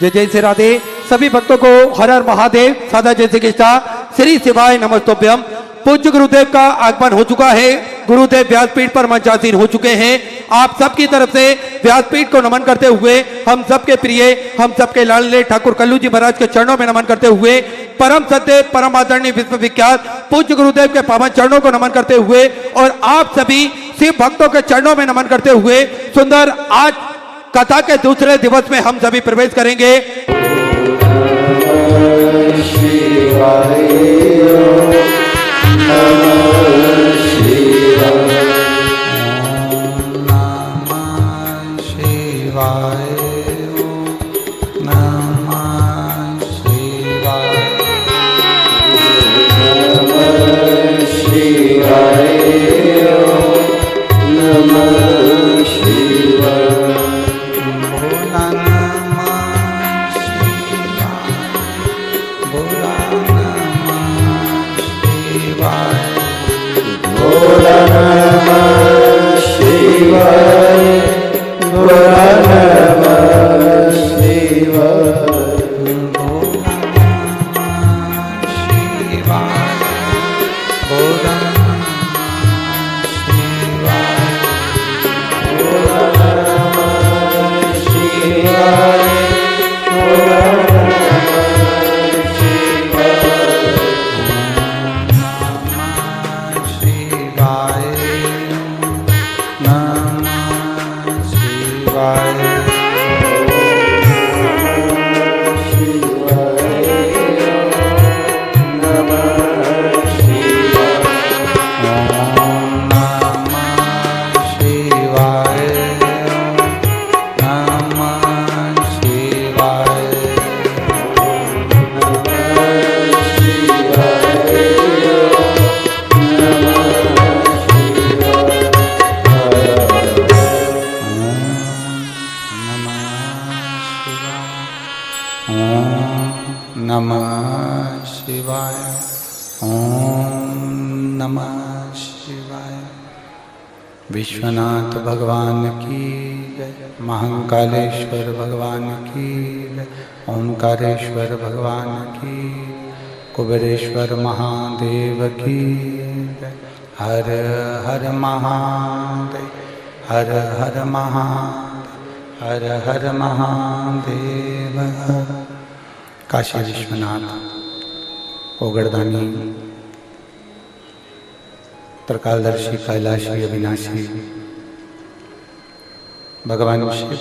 जय जय श्री राधे। सभी भक्तों को हर हर महादेव, सादा जय श्री कृष्णा, श्री शिवाय नमस्तोभ्यम। पूज्य गुरुदेव का आगमन हो चुका है। गुरुदेव व्यासपीठ पर मंचासीन हो चुके हैं। आप सबकी तरफ से व्यासपीठ को नमन करते हुए हम सबके प्रिय, हम सबके लाडले ठाकुर कल्लू जी महाराज के चरणों में नमन करते हुए, परम सत्य परम आदरणीय विश्वविख्यात पूज्य गुरुदेव के पावन चरणों को नमन करते हुए और आप सभी शिव भक्तों के चरणों में नमन करते हुए सुंदर आज कथा के दूसरे दिवस में हम सभी प्रवेश करेंगे। विश्वनाथ भगवान की जय, महाकालेश्वर भगवान की जय, ओंकारेश्वर भगवान की, कुबेरेश्वर महादेव की जय। हर हर महादेव, हर हर महादेव, हर हर महादेव। काशी विश्वनाथ, ओगड़दानी, त्रिकालदर्शी, कैलाशी, अविनाशी भगवान शिव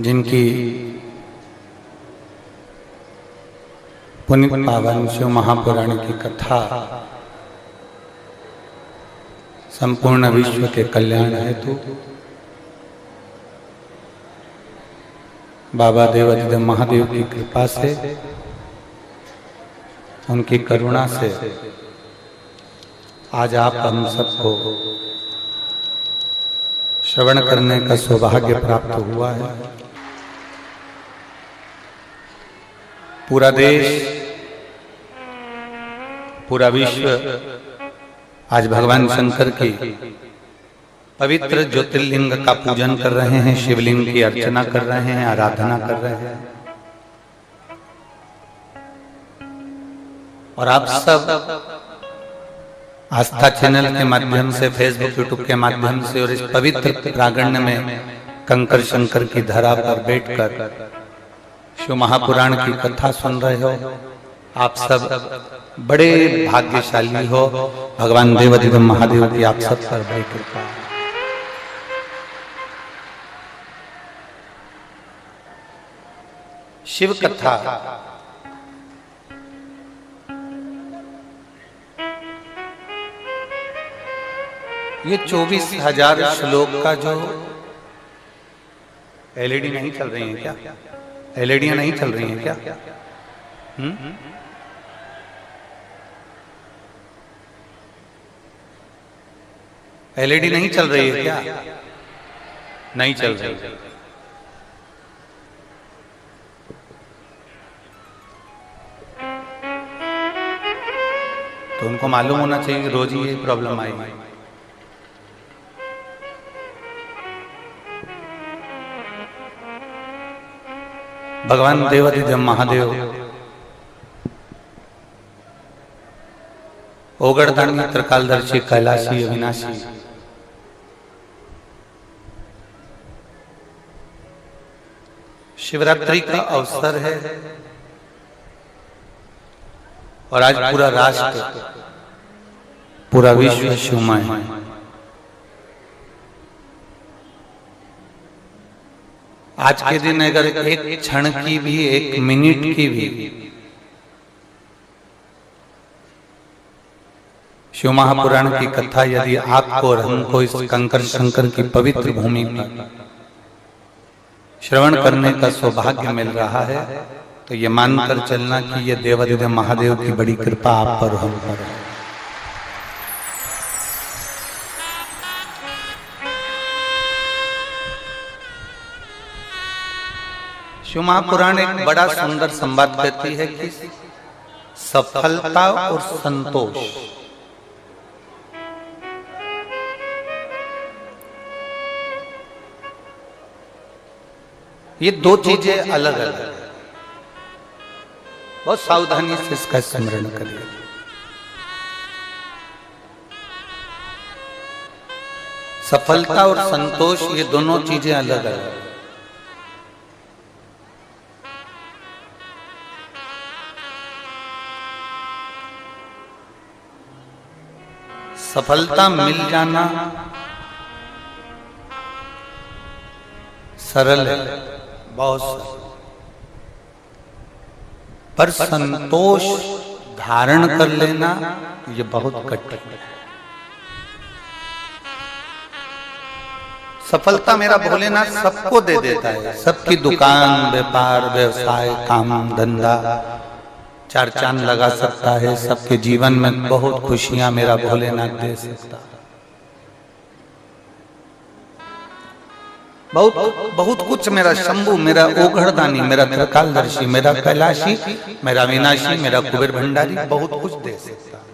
जिनकी पुण्य पावन शिव महापुराण की कथा संपूर्ण विश्व के कल्याण हेतु बाबा देवाधिदेव महादेव की कृपा से, उनकी करुणा से आज आप हम सबको श्रवण करने का सौभाग्य प्राप्त हुआ है। पूरा देश, पूरा विश्व आज भगवान शंकर की पवित्र ज्योतिर्लिंग का पूजन कर रहे हैं, शिवलिंग की अर्चना कर रहे हैं, आराधना कर रहे हैं। और आप सब आस्था चैनल के माध्यम से, फेसबुक यूट्यूब के माध्यम से और इस पवित्र प्रांगण में कंकर शंकर की धरा पर बैठकर शिव महापुराण की कथा सुन रहे हो। आप सब बड़े भाग्यशाली हो। भगवान देवाधिदेव महादेव की आप सब पर बड़ी कृपा है। शिव कथा ये 24,000 श्लोक का जो एलईडी नहीं चल रही है क्या? एलईडियां नहीं चल रही हैं क्या? एलईडी नहीं चल रही है क्या? नहीं चल रही। तो उनको मालूम होना चाहिए कि रोज ही ये प्रॉब्लम आएगी। भगवान देवाधिदेव महादेव ओगड़दानी त्रिकालदर्शी कैलाशी अविनाशी शिवरात्रि का अवसर है और आज पूरा राष्ट्र, पूरा विश्व शिवमय है। आज के दिन अगर एक क्षण की भी, एक मिनट की भी शिव महापुराण की कथा यदि आपको और हमको इस कंकर शंकर की पवित्र भूमि पर श्रवण करने का सौभाग्य मिल रहा है तो ये मानकर चलना कि ये देवाधिदेव महादेव की बड़ी कृपा आप पर हम पर है। शिव महापुराण एक बड़ा सुंदर संवाद कहती है कि सफलता और संतोष ये दो चीजें अलग अलग है। बहुत सावधानी से इसका स्मरण करिए। सफलता और संतोष ये दोनों चीजें अलग अलग है। सफलता मिल जाना सरल है, बहुत सरल, पर संतोष धारण कर लेना ये बहुत कठिन है। सफलता मेरा भोलेनाथ सबको दे देता है, सबकी दुकान, व्यापार, व्यवसाय, काम, धंधा चार चांद लगा सकता है, सबके जीवन में बहुत खुशियां मेरा भोलेनाथ दे सकता है। बहुत बहुत कुछ मेरा शंभु, मेरा ओघड़दानी, मेरा त्रिकालदर्शी, मेरा कैलाशी, मेरा अविनाशी, मेरा कुबेर भंडारी बहुत कुछ दे सकता है।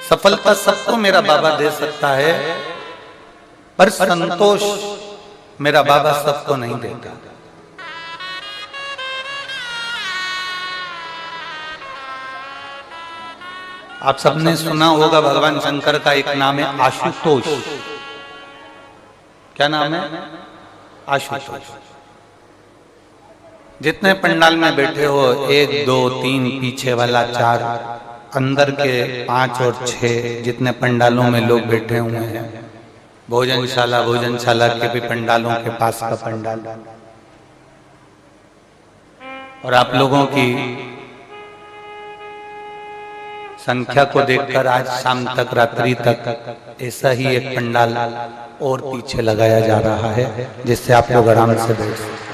सफलता सबको मेरा बाबा दे सकता है, पर संतोष मेरा बाबा सबको नहीं देता। आप सबने सुना होगा भगवान शंकर का एक नाम है आशुतोष। क्या नाम है? आशुतोष। जितने पंडाल में बैठे हो, 1 2 3 पीछे वाला 4, अंदर के 5 और 6 जितने पंडालों में लोग बैठे हुए हैं, भोजनशाला के भी पंडालों के पास का पंडाल, और आप लोगों की संख्या को देखकर आज शाम तक, रात्रि तक ऐसा ही एक पंडाल और पीछे लगाया जा रहा है जिससे आप लोग आराम से बैठ सकते।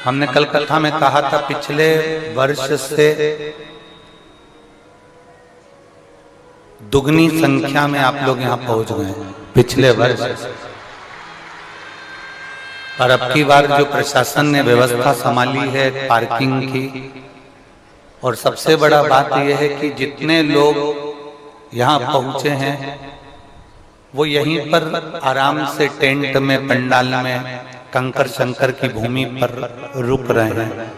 हमने कल कथा में कहा था पिछले वर्ष से दुगनी संख्या में आप लोग यहाँ पहुंच गए हैं पिछले वर्ष से। और अब की बार जो प्रशासन ने व्यवस्था संभाली है पार्किंग की, और सबसे बड़ा बात यह है कि जितने लोग यहाँ पहुंचे हैं वो यहीं पर आराम से टेंट में, पंडाल में, कंकर शंकर की भूमि पर रुक रहे हैं।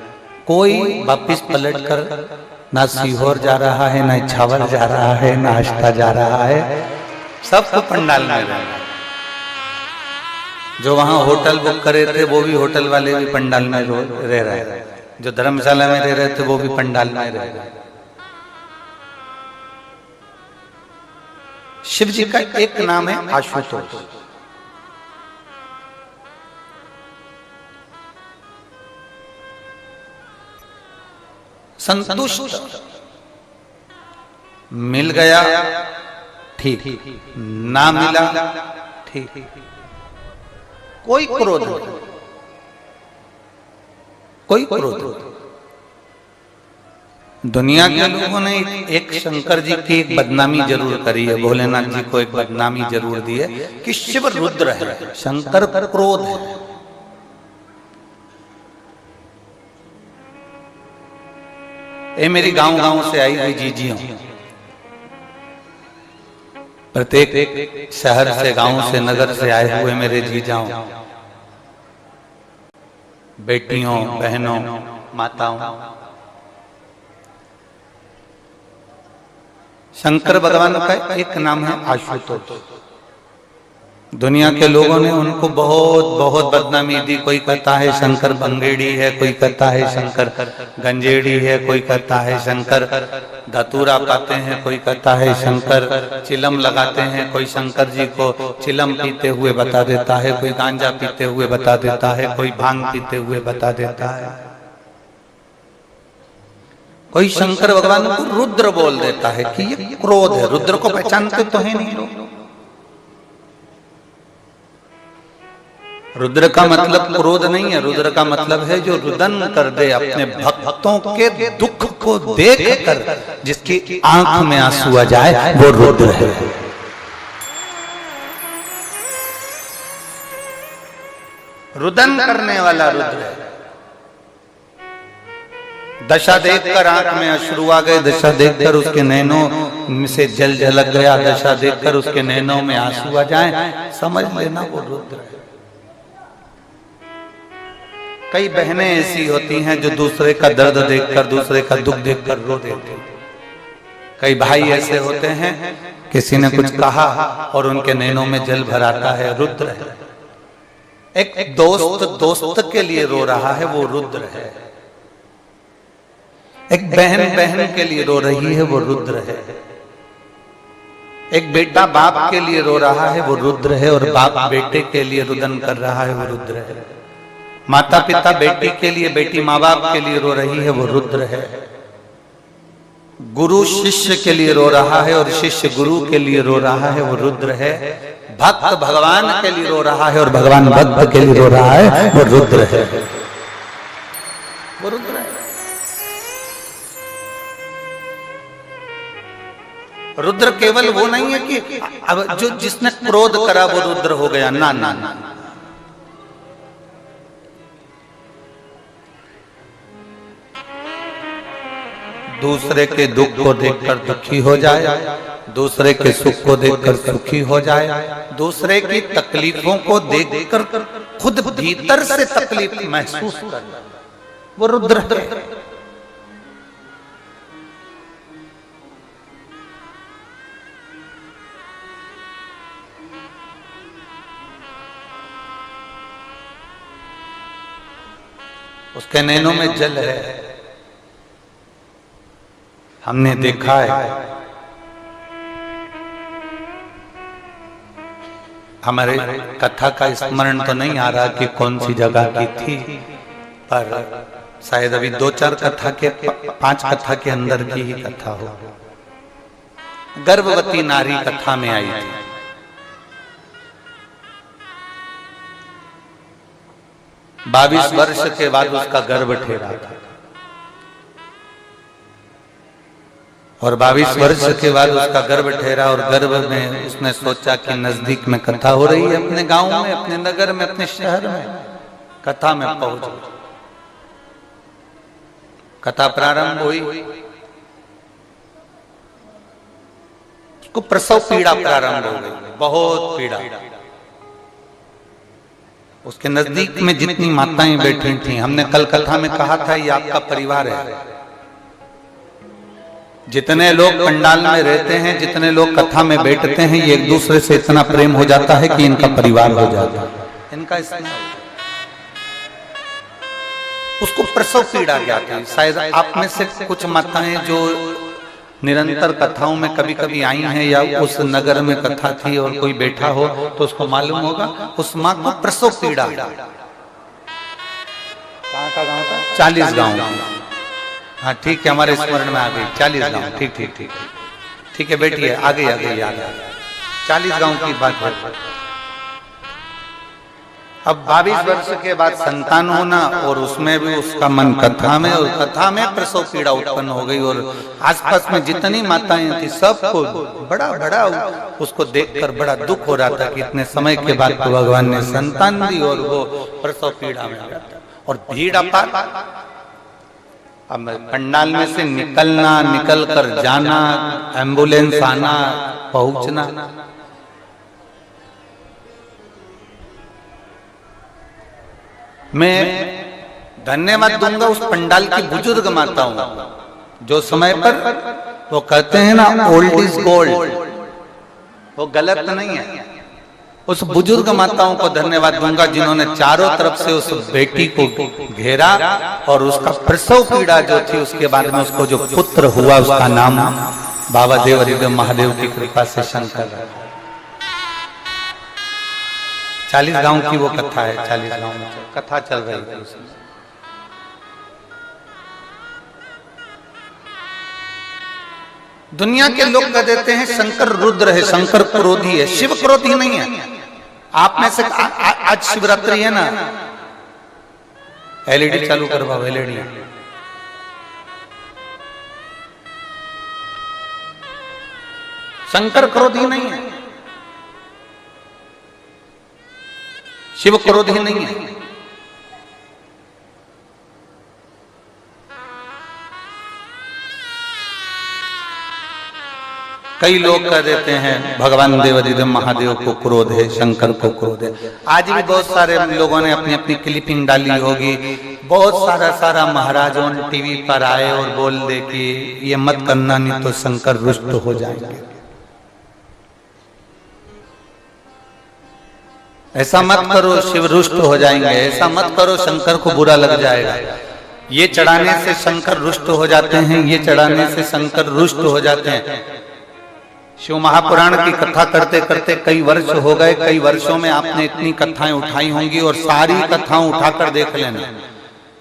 कोई वापिस पलटकर ना सीहोर जा रहा है, ना इछावर जा रहा है, ना आष्टा जा रहा है, सबको पंडाल में रहना। जो वहां होटल बुक करे थे वो भी होटल वाले भी पंडाल में रह रहे हैं, जो धर्मशाला में रह रहे थे वो भी पंडाल में रह रहे। शिव जी का एक नाम है आशुतोष। संतुष्ट, मिल गया ठीक, ना मिला ठीक, कोई क्रोध नहीं, कोई क्रोध नहीं। दुनिया के लोगों ने एक शंकर जी की एक बदनामी जरूर करी है, भोलेनाथ जी को एक बदनामी जरूर दी है कि शिव रुद्र है, शंकर क्रोध है। ये मेरी गांव से आई हुई जीजियों, प्रत्येक शहर से, गांव से, नगर से आए हुए मेरे जीजाओं, बेटियों, बहनों, माताओं, शंकर भगवान का एक नाम है आशुतोष। दुनिया के लोगों ने उनको बहुत बहुत बदनामी दी। कोई कहता है शंकर बंगेड़ी है, कोई कहता है शंकर गंजेड़ी है, कोई कहता है शंकर धतूरा पाते हैं, कोई कहता है शंकर चिलम लगाते हैं, कोई शंकर जी को चिलम पीते हुए बता देता है, कोई गांजा पीते हुए बता देता है, कोई भांग पीते हुए बता देता है, कोई शंकर भगवान को रुद्र बोल देता है कि ये क्रोध है। रुद्र को पहचानते तो है नहीं लोग। रुद्र का मतलब क्रोध नहीं है, रुद्र का मतलब है जो रुदन कर दे, अपने भक्तों के दुख को देख कर जिसकी आंख में आंसू आ जाए, वो रुद्र है। रुदन करने वाला रुद्र है। दशा देखकर आंख में अश्रु आ गए, दशा देखकर उसके नैनों से जल झलक गया, दशा देखकर उसके नैनों में आंसू आ जाए, समझ लेना वो रुद्र है। कई बहनें ऐसी होती हैं जो दूसरे का दर्द देखकर, दूसरे का दुख देखकर रो देती हैं। कई भाई ऐसे होते हैं, किसी ने कुछ कहा और उनके नैनों में जल भर आता है, रुद्र है। एक दोस्त के लिए रो रहा है, वो रुद्र है। एक बहन के लिए रो रही है, वो रुद्र है। एक बेटा बाप के लिए रो रहा है, वो रुद्र है। और बाप बेटे के लिए रुदन कर रहा है, वो रुद्र है। माता पिता बेटी के लिए, बेटी माँ बाप के लिए रो रही है, वो रुद्र है। गुरु शिष्य के लिए रो रहा है और शिष्य गुरु के लिए रो रहा है, वो रुद्र है। भक्त भगवान के लिए रो रहा है और भगवान भक्त के लिए रो रहा है, वो रुद्र है। वो रुद्र है। रुद्र केवल वो नहीं है कि अब जो जिसने क्रोध करा वो रुद्र हो गया, ना ना ना। दूसरे के दुख को देखकर दुखी हो जाए, दूसरे के सुख को देखकर सुखी हो जाए, दूसरे की तकलीफों को देखकर खुद भीतर से तकलीफ महसूस कर, वो रुद्र है। उसके नैनों में जल है। हमने देखा है, हमारे कथा का स्मरण तो नहीं आ रहा कि कौन सी जगह की थी, पर शायद अभी 2-4 कथा के 5 कथा के अंदर की ही कथा हो। गर्भवती नारी कथा में आई थी। 22 वर्ष के बाद उसका गर्भ ठहरा था और 22 वर्ष के बाद उसका गर्भ ठहरा और गर्भ में उसने सोचा कि नजदीक में कथा हो रही है, अपने गांव में, अपने नगर में, अपने शहर में कथा में पहुंच गई। कथा प्रारंभ हुई, उसको प्रसव पीड़ा प्रारंभ हो गई, बहुत पीड़ा। उसके नजदीक में जितनी माताएं बैठी थी, हमने कल कथा में कहा था ये आपका परिवार है। जितने लोग पंडाल में रहते हैं, जितने लोग कथा में बैठते हैं, ये एक दूसरे से इतना प्रेम हो जाता है कि इनका परिवार हो जाता है, इनका स्नेह। उसको प्रसव पीड़ा क्या थी? शायद आप में से कुछ माताएं जो निरंतर कथाओं में कभी कभी आई हैं या उस नगर में कथा थी और कोई बैठा हो तो उसको मालूम होगा, उस माँ को प्रसव पीड़ा। कहाँ का गाँव था? 40 गाँव। हाँ ठीक है, हमारे स्मरण में आ गई 40 गाँव। ठीक ठीक ठीक ठीक है, बैठिए, आगे आगे याद। 40 गाँव की बात है। अब 22 वर्ष के बाद संतान होना और उसमें भी उसका मन कथा में, और कथा में प्रसव पीड़ा उत्पन्न हो गई। और आसपास में जितनी माताएं थी सबको बड़ा बड़ा उसको देखकर बड़ा दुख हो रहा था कि इतने समय के बाद तो भगवान ने संतान दी और वो प्रसव पीड़ा में। और भीड़ अपार, अब पंडाल में से निकलना, निकल कर जाना, एम्बुलेंस आना, पहुंचना, मैं धन्यवाद दूंगा उस पंडाल की बुजुर्ग माताओं, जो समय पर वो कहते हैं ना ओल्ड इज गोल्ड, वो गलत नहीं है। उस बुजुर्ग माताओं को धन्यवाद दूंगा जिन्होंने चारों तरफ से उस बेटी को घेरा और उसका प्रसव पीड़ा जो थी उसके बाद में उसको जो पुत्र हुआ उसका नाम बाबा देव हरिदेव महादेव की कृपा से शंकर। 40 गांव की वो कथा है, 40 गांव में कथा चल रही थी उसमें। दुनिया के लोग कह देते हैं शंकर रुद्र है, शंकर क्रोधी है। शिव क्रोधी नहीं है। आप में से आज शिवरात्रि है ना, एलईडी चालू करवाओ, एलईडी। शंकर क्रोधी नहीं है, शिव क्रोधी नहीं है। कई लोग कह देते हैं भगवान देवदेव महादेव को क्रोध है, शंकर को क्रोध है। आज भी बहुत सारे लोगों ने अपनी अपनी क्लिपिंग डाली होगी, बहुत सारा महाराजों टीवी पर आए और बोल दे कि ये मत करना नहीं तो शंकर रुष्ट हो जाएंगे, ऐसा मत करो शिव रुष्ट हो जाएंगे, ऐसा मत करो शंकर को बुरा लग जाएगा। ये चढ़ाने से शंकर रुष्ट हो जाते हैं, ये चढ़ाने से शंकर रुष्ट हो जाते हैं। शिव महापुराण की कथा करते करते कई वर्ष हो गए। कई वर्षों में आपने इतनी कथाएं उठाई होंगी और सारी कथाएं उठाकर देख लेना।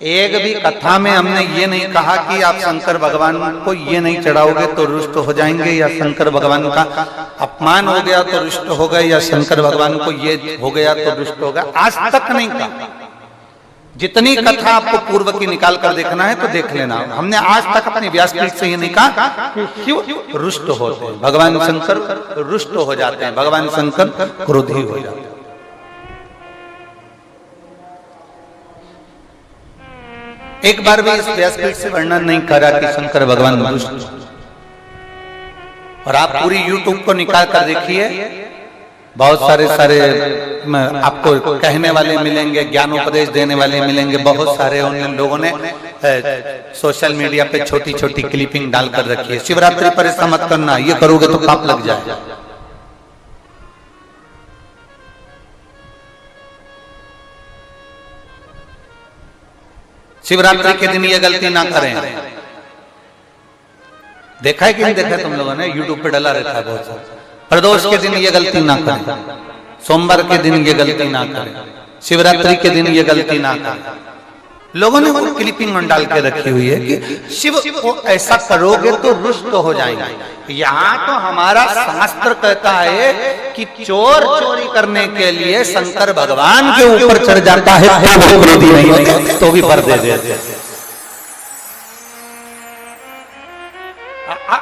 एक भी कथा में हमने ये नहीं कहा कि आप शंकर भगवान को ये नहीं चढ़ाओगे तो रुष्ट हो जाएंगे, या शंकर भगवान का अपमान हो गया तो रुष्ट हो गए, या शंकर भगवान को ये हो गया तो रुष्ट हो गया। आज तक नहीं कहा। जितनी कथा आपको पूर्व की निकाल कर देखना है तो देख लेना। हमने आज तक अपनी व्यासपीठ से ये नहीं कहा कि शिव रुष्ट होते हैं, भगवान शंकर रुष्ट हो जाते हैं, भगवान शंकर क्रोधी हो जाते हैं। एक बार भी इस व्यासपीठ से वर्णन नहीं करा कि शंकर भगवान रुष्ट। और आप पूरी YouTube को निकाल कर देखिए, बहुत सारे आपको कहने वाले मिलेंगे, ज्ञानोपदेश देने वाले मिलेंगे। बहुत सारे उन लोगों ने सोशल मीडिया पे छोटी छोटी क्लिपिंग डालकर रखी है। शिवरात्रि पर ऐसा मत करना, ये करोगे तो पाप लग जाए। शिवरात्रि के दिन ये गलती ना करें। देखा है कि नहीं देखा है तुम लोगों ने? YouTube पे डला रहता है बहुत सारा। प्रदोष के दिन ये गलती ना करें, सोमवार के दिन ये गलती ना करें, शिवरात्रि के दिन ये गलती ना करें। लोगों ने वो क्लिपिंग डाल के रखी हुई है कि शिव को ऐसा करोगे तो रुष्ट हो जाएंगे। यहाँ तो हमारा शास्त्र कहता है कि चोर चोरी करने के लिए शंकर भगवान के ऊपर चढ़ जाता है तो वो क्रोधी नहीं होता, तो भी पर दे देते।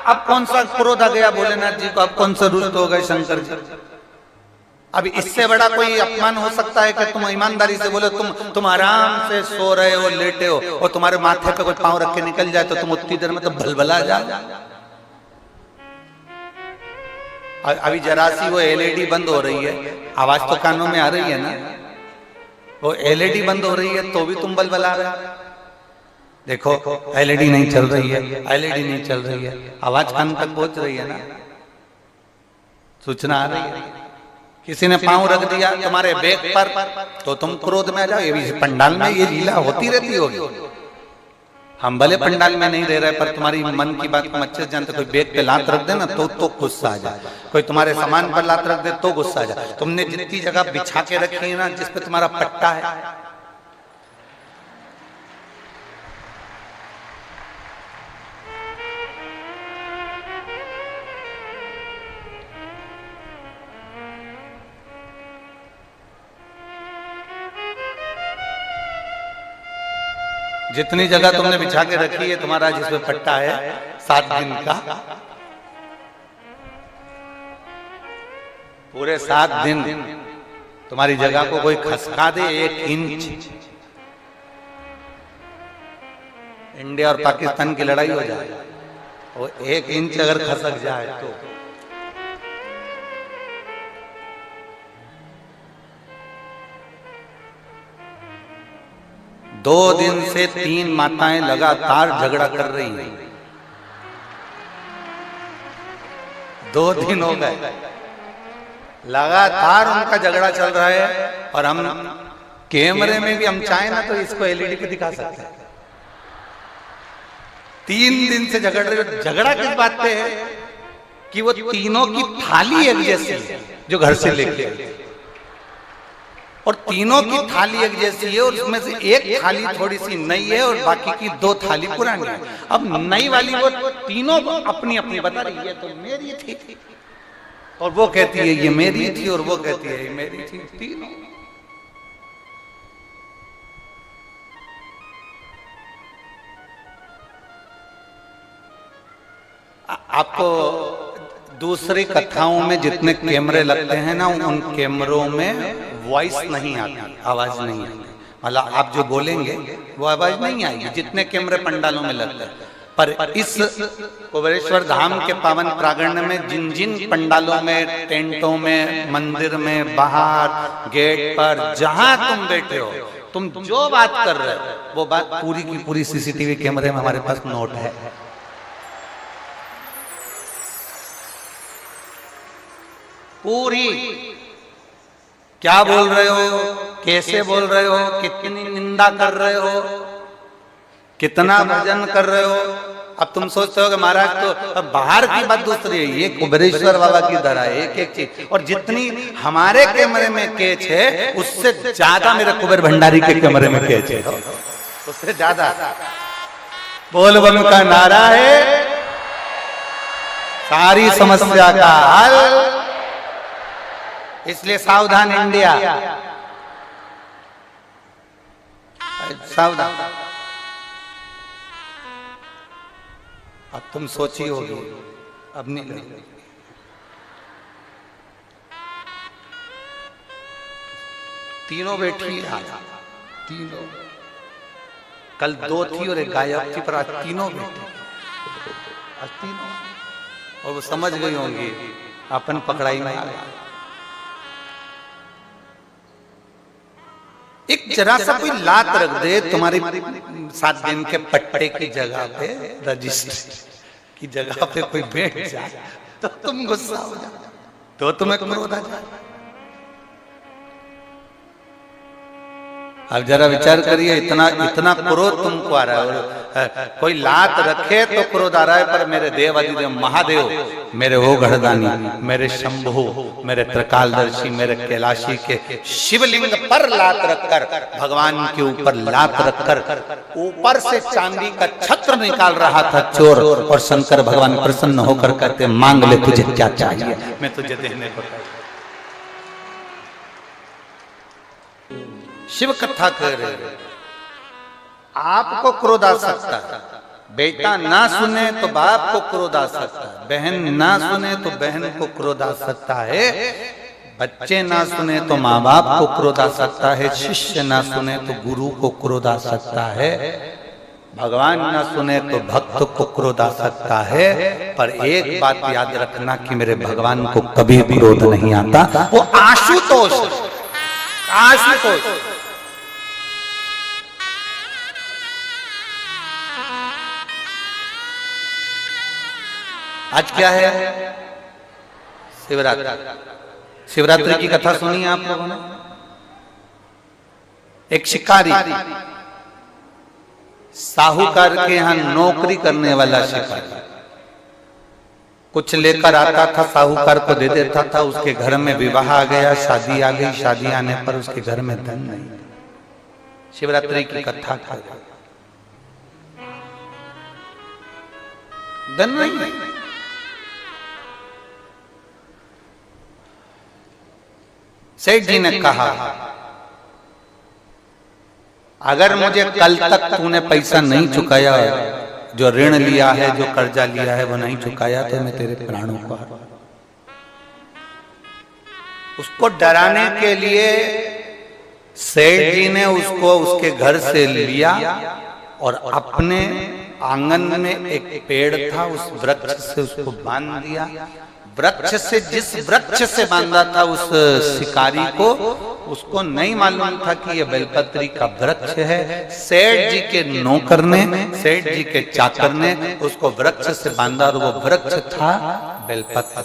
अब कौन सा क्रोध आ गया भोलेनाथ जी को? अब कौन सा रुष्ट हो गए शंकर जी? अब इससे बड़ा कोई अपमान हो सकता है कि तुम ईमानदारी से बोले तुम आराम से सो रहे हो, लेटे हो, और तुम्हारे माथे पे कोई पांव रख के निकल जाए तो तुम उतनी देर में तो भलभला जाओ। अभी जरा सी वो एलईडी बंद हो रही है, आवाज तो कानों में आ रही है ना, वो एलईडी बंद हो रही है तो भी तुम बलबला रहे हो। देखो एलईडी नहीं चल रही है, एलईडी नहीं चल रही है, आवाज कान तक पहुंच रही है ना, सूचना आ रही है। किसी ने पांव रख दिया तुम्हारे बैग पर तो तुम क्रोध में आ जाओ। ये भी पंडाल में ये लीला होती रहती होगी। हम भले पंडाल में नहीं रह रहे, पर तुम्हारी मन की बात को अच्छे से जानते। कोई बैग पे लात रख दे ना तो गुस्सा आ जाए, कोई तुम्हारे सामान पर लात रख दे तो गुस्सा आ जाए। तुमने जितनी जगह बिछा के रखी है ना जिसपे तुम्हारा पट्टा है, जितनी जगह तुमने बिछा के रखी है तुम्हारा जिसमें पट्टा है 7 दिन का, पूरे 7 दिन तुम्हारी जगह को कोई खसका दे 1 इंच, इंडिया और पाकिस्तान की लड़ाई हो जाए, वो 1 इंच अगर खसक जाए तो दो दिन से 3 माताएं लगातार झगड़ा कर रही हैं। 2 दिन हो गए लगातार उनका झगड़ा चल रहा है, और हम कैमरे में भी हम चाहें ना तो इसको एलईडी पे दिखा सकते हैं। 3 दिन से झगड़ रहे हो। झगड़ा किस बात पे है कि वो तीनों की थाली एक जैसी है जो घर से लेके आए, और तीनों की थाली एक जैसी है, और उसमें से एक थाली थोड़ी सी नई है और बाकी की 2 थाली पुरानी है। अब नई वाली वो तीनों अपनी अपनी बता रही है, तो मेरी थी, और वो कहती है ये मेरी थी, और वो कहती है ये मेरी थी। तीनों आपको दूसरी कथाओं में जितने कैमरे लगते हैं ना, उन कैमरों में वॉइस नहीं आती, आवाज नहीं आती। मतलब आप जो बोलेंगे वो आवाज नहीं आएगी, जितने कैमरे पंडालों में लगते हैं। पर इस कुबेरेश्वर धाम के पावन प्रांगण में जिन जिन पंडालों में, टेंटों में, मंदिर में, बाहर गेट पर, जहां तुम बैठे हो, तुम जो बात कर रहे हो वो बात पूरी की पूरी सीसीटीवी कैमरे में हमारे पास नोट है। पूरी क्या बोल रहे हो, कैसे बोल रहे हो, कितनी निंदा कर रहे हो, कितना भजन कर रहे हो। अब तुम सोचते हो कि महाराज तो बाहर की बात दूसरी है, ये कुबेरेश्वर बाबा की धरा है एक एक चीज, और जितनी हमारे कैमरे में कैच है उससे ज्यादा मेरे कुबेर भंडारी के कैमरे में कैच है, उससे ज्यादा। बोल बम का नारा है, सारी समस्या का हल, इसलिए सावधान इंडिया, सावधान। अब तुम सोची होगी, अब नहीं लगी। तीनों बैठी है, तीनों, कल 2 थी और एक गायब थी, पर आज तीनों बैठी, आज तीनों, और वो समझ गई होंगी अपन पकड़ाई में आ गया। एक जरा सा कोई लात रख दे तुम्हारी 7 दिन के पट्टे की जगह पे, रजिस्ट्री की जगह पे कोई बैठ जाए तो तुम गुस्सा हो जाओ, तो तुम्हें क्रोध आ जाए। अब जरा विचार करिए, इतना इतना क्रोध तुमको आ रहा है, कोई लात रखे तो क्रोध आ रहा है, पर मेरे देवादिदेव महादेव, मेरे वो गढ़दानी, मेरे शंभु, मेरे त्रिकालदर्शी, मेरे कैलाशी के शिवलिंग पर लात रखकर, भगवान के ऊपर लात रखकर ऊपर से चांदी का छत्र निकाल रहा था चोर, और शंकर भगवान प्रसन्न होकर कहते मांग ले तुझे क्या चाहिए, मैं तुझे देने को। शिव कथा कर रहे हो, आपको क्रोध आ सकता है, बेटा ना सुने तो बाप को क्रोध आ सकता है, बहन ना सुने तो बहन को क्रोध आ सकता है, बच्चे ना सुने तो माँ बाप को क्रोध आ सकता है, शिष्य ना सुने तो गुरु को क्रोध आ सकता है, भगवान ना सुने तो भक्त को क्रोध आ सकता है। पर एक बात याद रखना कि मेरे भगवान को कभी क्रोध नहीं आता, वो आशुतोष, आशुतोष। आज क्या है? शिवरात्रि। शिवरात्रि की कथा सुनी आप लोगों ने? एक शिकारी, साहूकार के यहां नौकरी करने वाला शिकारी, कुछ लेकर आता था, साहूकार को दे देता था, उसके घर में विवाह आ गया, शादी आ गई, शादी आने पर उसके घर में धन नहीं। शिवरात्रि की कथा कर, धन नहीं। सेठ जी ने कहा अगर मुझे कल तक तूने पैसा नहीं चुकाया, जो ऋण लिया है, जो कर्जा लिया है वो नहीं चुकाया, तो मैं तेरे प्राणों को हरवा। उसको डराने के लिए सेठ जी ने उसको उसके घर से लिया और अपने आंगन में एक पेड़ था, उस वृक्ष से उसको बांध दिया। वृक्ष से, जिस वृक्ष से बांधा था उस शिकारी को, उसको नहीं मालूम था कि यह बेलपत्री का वृक्ष है। सेठ जी के नौकर ने, सेठ जी के चाकर ने उसको वृक्ष से बांधा और वो वृक्ष था बेलपत्र।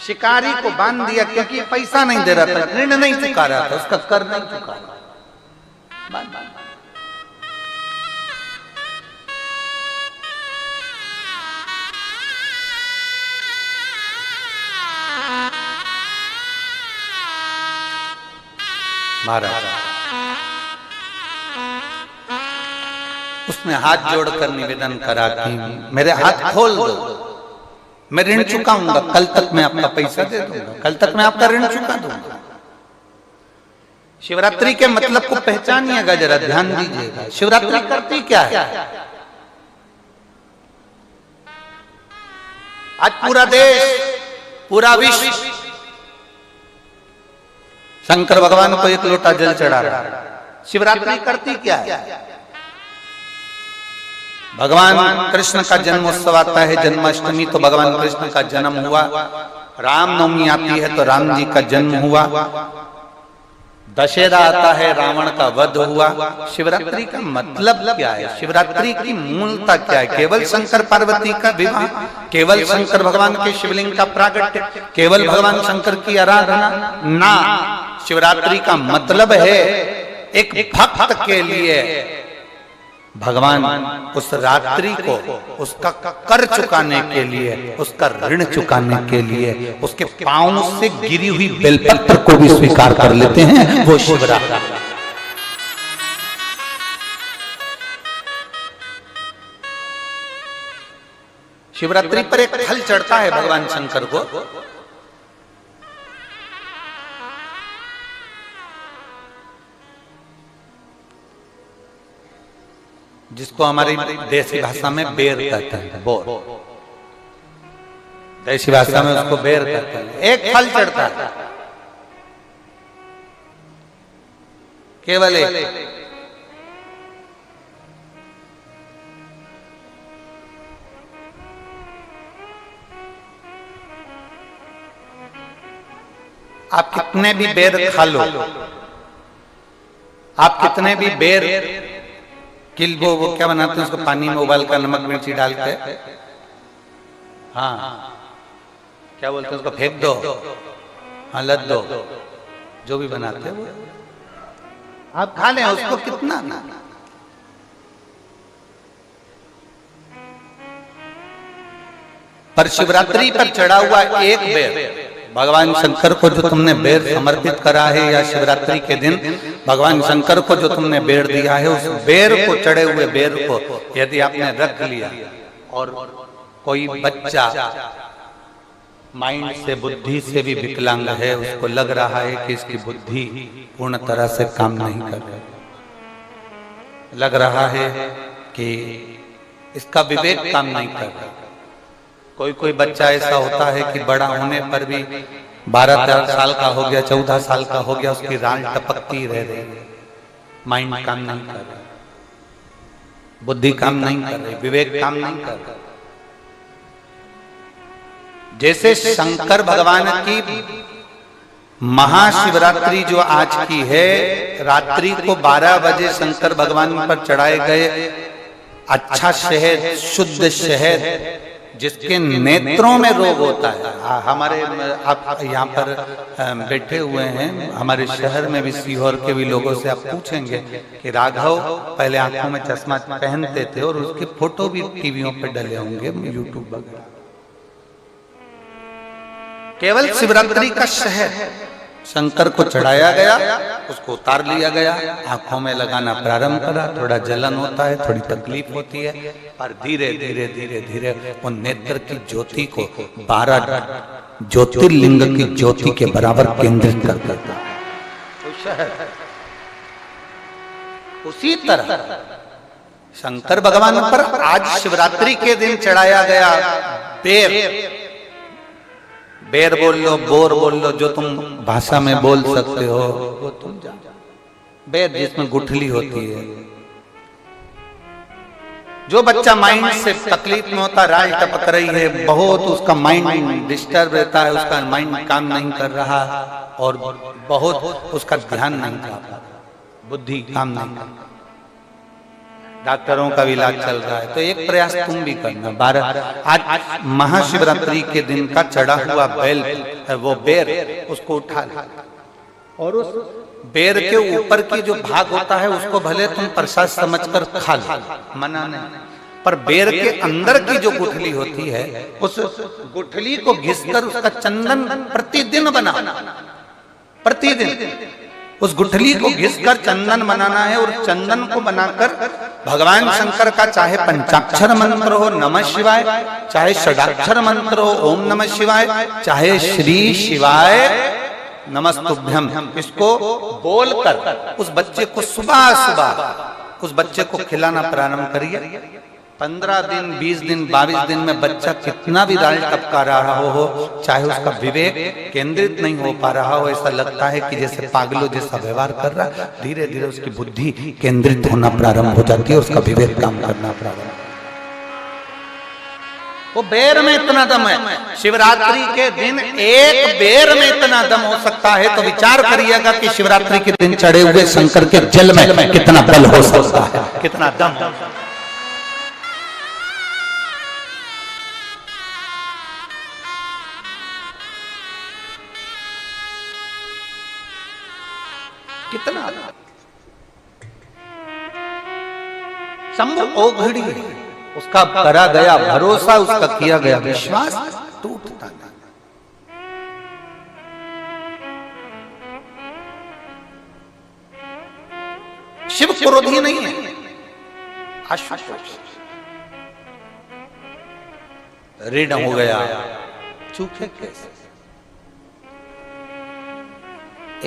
शिकारी को बांध दिया क्योंकि पैसा नहीं दे रहा था, ऋण नहीं चुका रहा था, उसका कर नहीं चुका रहा। महाराज उसने हाथ जोड़कर निवेदन करा कि मेरे हाथ खोल दो, मैं ऋण चुकाऊंगा, कल तक मैं आपका पैसा दे दूंगा, कल तक मैं आपका ऋण चुका दूंगा। शिवरात्रि के मतलब को पहचानिएगा, जरा ध्यान दीजिएगा। शिवरात्रि करती क्या है? आज पूरा देश, पूरा विश्व शंकर भगवान को एक लोटा जल चढ़ा रहा है। शिवरात्रि करती क्या है? भगवान कृष्ण का जन्मोत्सव आता है, जन्माष्टमी, तो भगवान कृष्ण का जन्म हुआ। रामनवमी आती है तो राम जी का जन्म हुआ। दशहरा आता है, रावण का वध हुआ। शिवरात्रि का मतलब क्या है? शिवरात्रि की मूलता क्या है? केवल शंकर पार्वती का विवाह, केवल शंकर भगवान के शिवलिंग का प्रागट्य, केवल भगवान शंकर की आराधना ना। शिवरात्रि का मतलब है एक भक्त के लिए भगवान उस रात्रि को उसका कर चुकाने के लिए, उसका ऋण चुकाने के लिए उसके पांव से गिरी हुई बेलपत्र को भी स्वीकार कर लेते हैं। वो शिवरात्रि। शिवरात्रि पर एक फल चढ़ता है भगवान शंकर को, जिसको हमारी देसी भाषा में बेर कहते हैं। बोर, देसी भाषा में उसको बेर कहते हैं। एक फल चढ़ता है, केवल एक। आप कितने भी बेर खा लो, आप कितने भी बेर वो क्या बनाते हैं उसको पानी में उबाल कर नमक मिर्ची डाल के, हाँ क्या बोलते हैं उसको, फेंक दो, हाँ लद दो, जो भी बनाते हैं वो आप खा लें, उसको कितना ना। पर शिवरात्रि पर चढ़ा हुआ एक बेर, भगवान शंकर को जो तुमने बेर समर्पित करा है, या शिवरात्रि के दिन भगवान शंकर को जो तुमने बेर दिया है, उस बेर को, चढ़े हुए बेर को यदि आपने रख लिया और कोई बच्चा माइंड से, बुद्धि से भी विकलांग है, उसको लग रहा है कि इसकी बुद्धि पूर्ण तरह से काम नहीं कर रही, लग रहा है कि इसका विवेक काम नहीं कर रहा। कोई बच्चा ऐसा होता है कि बड़ा होने पर भी 12-13 साल का हो गया, 14 साल का हो गया, उसकी राल टपकती रह रही है, माइंड काम नहीं कर रही, बुद्धि काम नहीं कर रही, विवेक काम नहीं कर रही। जैसे शंकर भगवान की महाशिवरात्रि जो आज की है, रात्रि को 12 बजे शंकर भगवान पर चढ़ाए गए अच्छा शहद, शुद्ध शहद, जिसके नेत्रों में रोग होता है। हमारे आप यहाँ पर बैठे हुए हैं, हमारे शहर में भी, सीहोर के भी लोगों से आप पूछेंगे कि राघव पहले आंखों में चश्मा पहनते थे और उसके फोटो भी टीवियों पर डले होंगे, यूट्यूब वगैरह। केवल शिवरात्रि का शहद शंकर को चढ़ाया गया, उसको उतार लिया गया, आंखों में लगाना प्रारंभ करा। थोड़ा जलन होता है, थोड़ी तकलीफ होती है, पर धीरे धीरे धीरे धीरे वो नेत्र की ज्योति को 12 ज्योतिर्लिंग की ज्योति के बराबर केंद्रित कर देता है। उसी तरह शंकर भगवान पर आज शिवरात्रि के दिन चढ़ाया गया बेर, बेर बोल लो, बोर बोल लो, जो तुम भाषा में बोल सकते हो वो तुम जानो। बेर जिसमें गुठली होती है। जो बच्चा माइंड से तकलीफ में होता, राज टपक रही है बहुत, उसका माइंड डिस्टर्ब रहता है, उसका माइंड काम नहीं कर रहा और बहुत उसका ध्यान नहीं कर रहा, बुद्धि काम नहीं कर रहा, डॉक्टरों का भी इलाज चल रहा है। तो एक प्रयास तुम भी करना। 12 आज महाशिवरात्रि के दिन का चढ़ा हुआ बेल, वो बेर, उसको उठा ले और उस बेर के ऊपर की जो भाग होता है उसको भले तुम प्रसाद समझकर खा लो, मना नहीं, पर बेर के अंदर की जो गुठली होती है उस गुठली को घिसकर उसका चंदन प्रतिदिन बना, प्रतिदिन उस गुठली को घिसकर चंदन बनाना है। और चंदन को बनाकर भगवान शंकर का चाहे पंचाक्षर मंत्र हो नमः शिवाय, चाहे षडाक्षर मंत्र हो ओम नमः शिवाय, चाहे श्री शिवाय नमस्तुभ्यम, इसको बोलकर उस बच्चे को सुबह सुबह उस बच्चे को खिलाना प्रारंभ करिए। 15 दिन 20 दिन 22 दिन में बच्चा कितना भी राल टपका रहा हो, चाहे उसका विवेक केंद्रित नहीं हो पा रहा हो, ऐसा लगता है कि जैसे पागलों जैसा व्यवहार कर रहा, धीरे धीरे उसकी बुद्धि केंद्रित होना प्रारंभ हो जाती है, उसका विवेक काम करना प्रारंभ। वो बेर में इतना दम है, शिवरात्रि के दिन एक बेर में इतना दम हो सकता है, तो विचार करिएगा कि शिवरात्रि के दिन चढ़े हुए शंकर के जल में कितना बल हो सकता है, कितना दम। कितना शंभु ओघड़ी, उसका करा गया भरोसा, उसका किया गया विश्वास टूटता नहीं। शिव क्रोधी नहीं है, ऋण हो गया, चूके कैसे?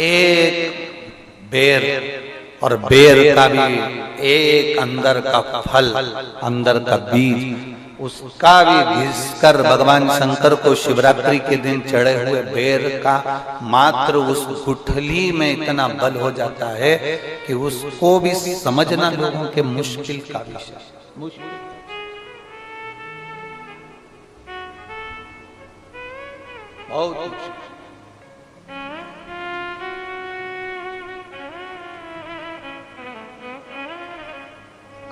एक बेर, और बेर का भी एक अंदर का फल, अंदर का बीज, उसका भी घिसकर भगवान शंकर को शिवरात्रि के दिन चढ़े हुए बेर का मात्र उस गुठली में इतना बल हो जाता है कि उसको भी समझना लोगों के मुश्किल का विषय। बहुत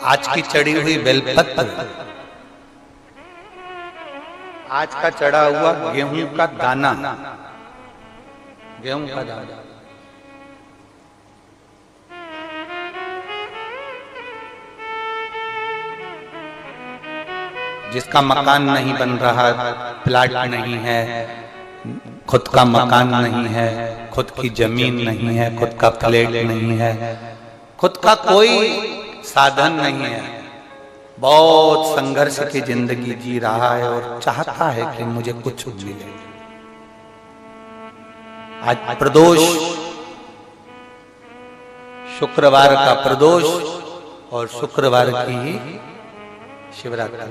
आज की चढ़ी हुई बेलपत्र, आज का चढ़ा हुआ गेहूं का दाना, गेहूं का दाना, जिसका मकान नहीं बन रहा, प्लाट नहीं है, खुद का मकान नहीं है, खुद की जमीन नहीं है, खुद का फ्लैट नहीं है, खुद का कोई साधन नहीं है, बहुत संघर्ष की जिंदगी जी रहा है और चाहता है कि मुझे कुछ मिले। आज प्रदोष, शुक्रवार का प्रदोष और शुक्रवार की ही शिवरात्रि,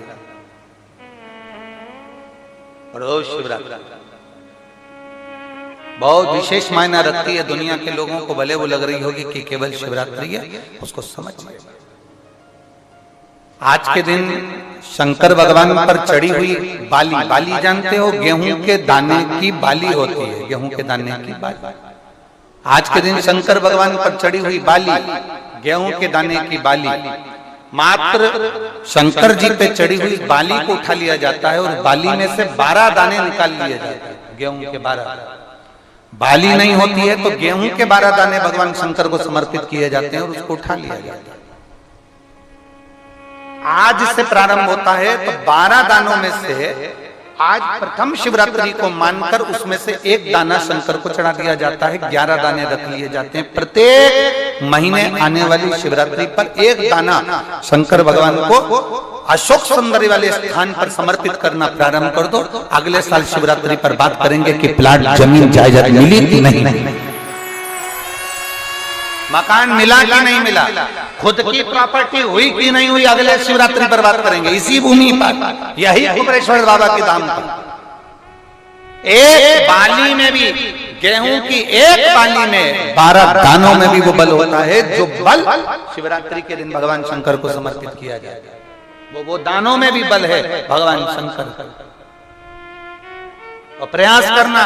प्रदोष शिवरात्रि बहुत विशेष मायना रखती है। दुनिया के लोगों को भले वो लग रही होगी कि केवल शिवरात्रि है, उसको समझिए। आज के दिन शंकर भगवान पर चढ़ी हुई बाली, बाली जानते हो, गेहूं के दाने की बाली होती है, गेहूं के दाने की बाली। आज के दिन शंकर भगवान पर चढ़ी हुई बाली, गेहूं के दाने की बाली, मात्र शंकर जी पे चढ़ी हुई बाली को उठा लिया जाता है और बाली में से 12 दाने निकाल लिए जाते हैं, गेहूं के 12। बाली नहीं होती है तो गेहूं के 12 दाने भगवान शंकर को समर्पित किए जाते हैं और उसको उठा लिया जाता है। आज से प्रारंभ होता है तो 12 दानों में से आज प्रथम शिवरात्रि को मानकर उसमें से एक दाना शंकर को चढ़ा दिया जाता है, 11 दाने रख लिए जाते हैं। प्रत्येक महीने आने वाली शिवरात्रि पर एक दाना शंकर भगवान को अशोक सुंदरी वाले स्थान पर समर्पित करना प्रारंभ कर दो। अगले साल शिवरात्रि पर बात करेंगे कि प्लाट, जमीन, जायदाद मिली कि नहीं, मकान मिला कि नहीं मिला, खुद की प्रॉपर्टी हुई कि नहीं हुई, अगले शिवरात्रि पर बात करेंगे। इसी भूमि पर, यही कुमरेश्वर बाबा के धाम पर एक बाली में भी गेहूं की एक बाली में 12 दानों में भी वो बल होता है, जो बल शिवरात्रि के दिन भगवान शंकर को समर्पित किया जाए। वो दानों में भी बल है भगवान शंकर। और प्रयास करना,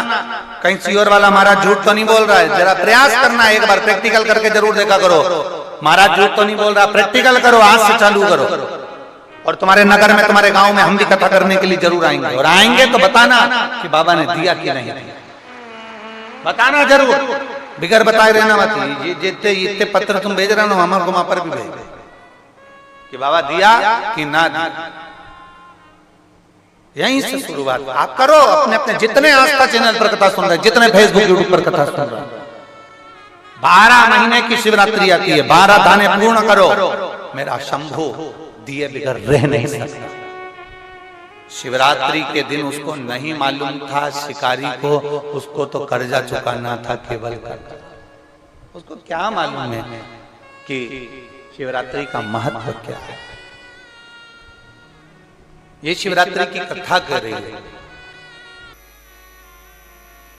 कहीं सीओर वाला महाराज झूठ तो नहीं बोल रहा है, जरा प्रयास करना, एक बार प्रैक्टिकल करके जरूर देखा करो। महाराज झूठ तो नहीं बोल रहा, प्रैक्टिकल करो, आज से चालू करो। और तुम्हारे नगर में, तुम्हारे गांव में हम भी कथा करने के लिए जरूर आएंगे, और आएंगे तो बताना कि बाबा ने दिया कि नहीं, बताना जरूर, बिगर बताए रहना मत। ये जितने इतने पत्र तुम भेज रहे हो हमारे को वहां पर भी भेज कि बाबा दिया कि ना दिया। यहीं से शुरुआत आप करो। अपने अपने जितने आस्था चैनल पर कथा सुन रहे, जितने फेसबुक यूट्यूब पर कथा सुन रहे, 12 महीने की शिवरात्रि आती है, 12 दाने पूर्ण करो। मेरा शंभू दिए बिगर रह नहीं सकता। शिवरात्रि के दिन उसको नहीं मालूम था शिकारी को, उसको तो कर्जा चुकाना था केवल कर्जा। उसको क्या मालूम है कि शिवरात्रि का महत्व क्या है। ये शिवरात्रि की कथा कर रही है।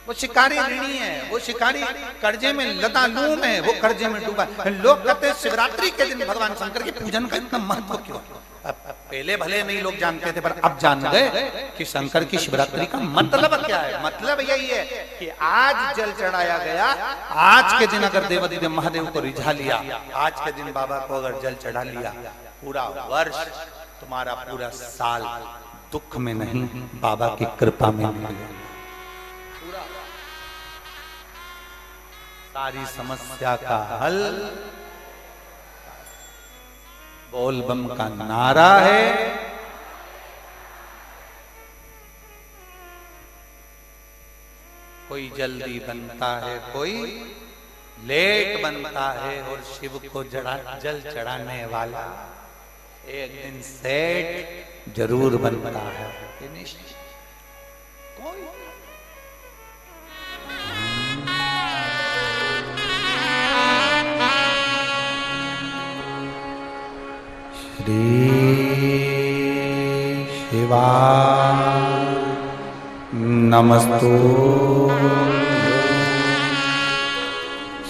वो शिकारी ऋणी है, वो शिकारी कर्जे में लतालूम है, वो कर्जे में डूबा। लोग कहते हैं शिवरात्रि के दिन भगवान शंकर के पूजन का इतना महत्व क्यों। पहले भले नहीं लोग जानते थे, पर अब जान गए कि शंकर की शिवरात्रि का मतलब क्या है। मतलब यही है कि आज जल चढ़ाया गया, आज के दिन अगर देवादिदेव महादेव को रिझा लिया, आज के दिन बाबा को अगर जल चढ़ा लिया, पूरा वर्ष तुम्हारा पूरा साल दुख में नहीं, बाबा की कृपा में निकलेगा। सारी समस्या का हल बोल बम का नारा है। कोई जल्दी बनता है, कोई लेट बनता है, और शिव को जल चढ़ाने वाला एक दिन सेठ जरूर बनता है। कोई श्री शिवा नमस्तु,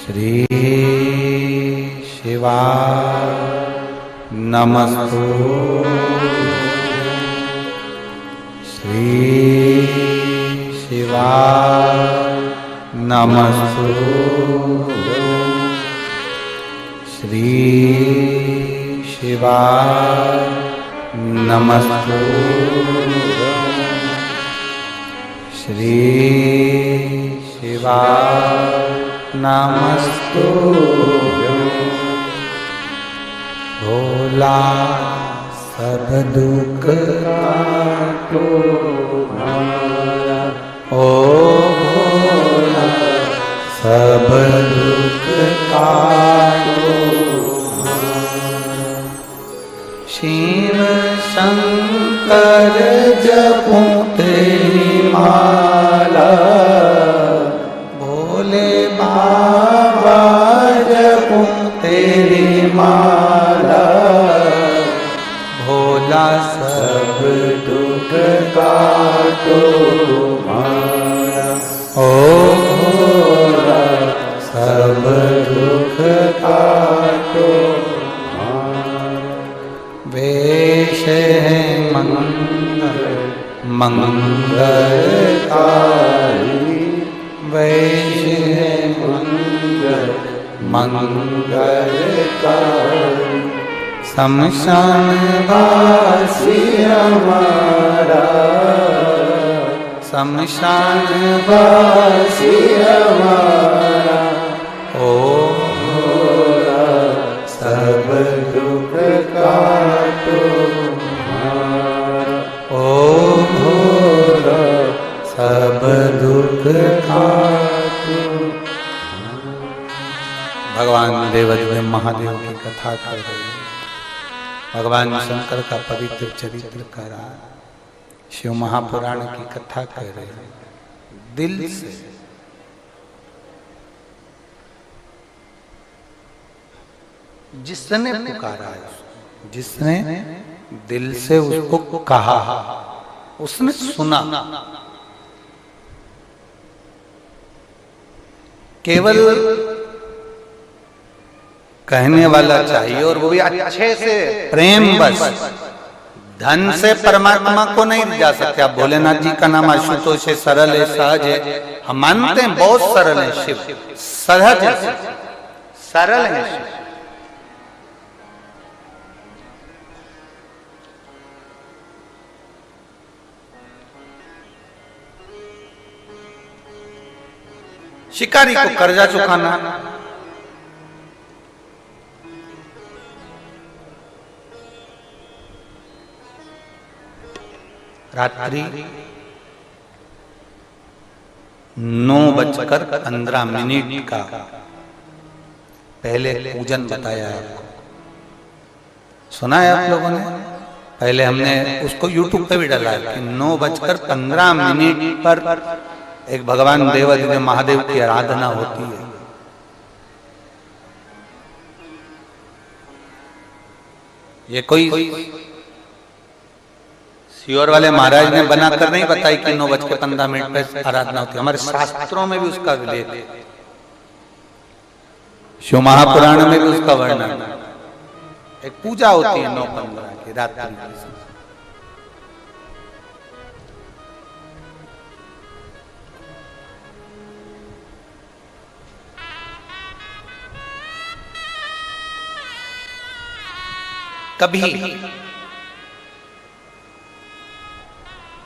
श्री शिवा नमस्तु, श्री शिवा नमस्तु, श्री शिवा नमस्तु, श्री शिवा नमस्तु। भोला सब दुख काटो हमारा, ओ भोला सब दुख काटो हमारा। शिव शंकर जपो तेरी माला, भोले बाबा जपो तेरी माला, भोला सब दुख काटो हमारा, ओ भोला सब दुख काटो हमारा। वेश है मंगल मंगलकारी, वेश है मंगल मंगलकारी, शमशान वासी हमारा, शमशान वासी हमारा, ओ भोला सब दुख काटो हमारा, ओ भोला सब दुख काटो। भगवान देवादिदेव महादेव की कथा कर रहे हैं, भगवान शंकर का पवित्र चरित्र करा, शिव महापुराण की कथा कर रहे हैं दिल से। जिसने पुकारा है, जिसने दिल से उसको कहा, उसने सुना। केवल कहने वाला चाहिए, और वो भी अच्छे से, प्रेम बस। धन से परमात्मा को नहीं जा सकते। आप भोलेनाथ जी का नाम आशुतोष है, सरल है, सहज है। हम मानते हैं बहुत सरल है शिव, सहज है, सरल है शिव। शिकारी को कर्जा चुकाना, रात्रि 9:15 का पहले पूजन बताया आपको, सुना है आप लोगों ने? पहले हमने उसको YouTube पे भी डाला है कि 9:15 पर एक भगवान देवादिदेव महादेव की आराधना होती है। ये कोई सियोर वाले महाराज ने बनाकर नहीं बताई कि 9:15 पे आराधना होती है। हमारे शास्त्रों में भी उसका उल्लेख है, शिव महापुराण में भी उसका वर्णन है। एक पूजा होती है 9:15 की रात्रि की। कभी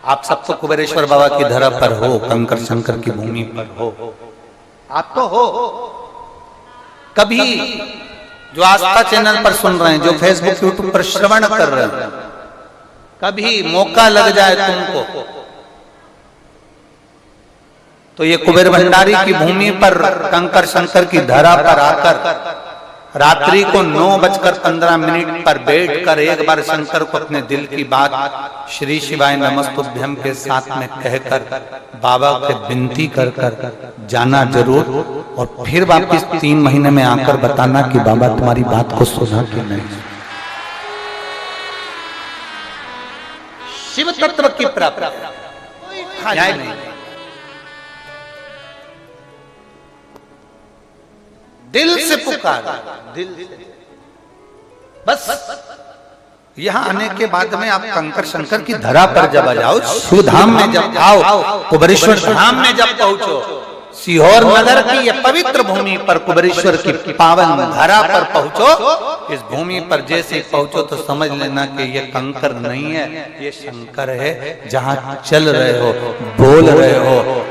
आप सब तो कुबेरेश्वर बाबा की धरा पर हो, कंकर शंकर की भूमि पर हो, आप तो हो। कभी जो आस्था चैनल पर सुन रहे हैं, जो फेसबुक यूट्यूब पर श्रवण कर रहे हैं, कभी मौका लग जाए तुमको तो ये कुबेर भंडारी की भूमि पर, कंकर शंकर की धरा पर आकर रात्रि को 9:15 पर बैठकर एक बार शंकर को अपने दिल की बात श्री शिवाय नमस्तुभ्यं के साथ में कहकर बाबा के विनती कर जाना जरूर, और फिर वापिस 3 महीने में आकर बताना कि बाबा तुम्हारी बात को सुना कि नहीं। शिव तत्व की प्राप्ति नहीं। दिल से पुकार, दिल से बस। यहां आने के बाद में आप कंकर शंकर की धरा पर जब आ जाओ, शिव धाम में जब आओ, कुबेरेश्वर धाम में जब पहुंचो, सीहोर नगर की ये पवित्र भूमि पर, कुबेरेश्वर की पावन धरा पर पहुंचो, इस भूमि पर जैसे पहुंचो तो समझ लेना कि ये कंकर नहीं है, ये शंकर है। जहां चल रहे हो, बोल रहे हो।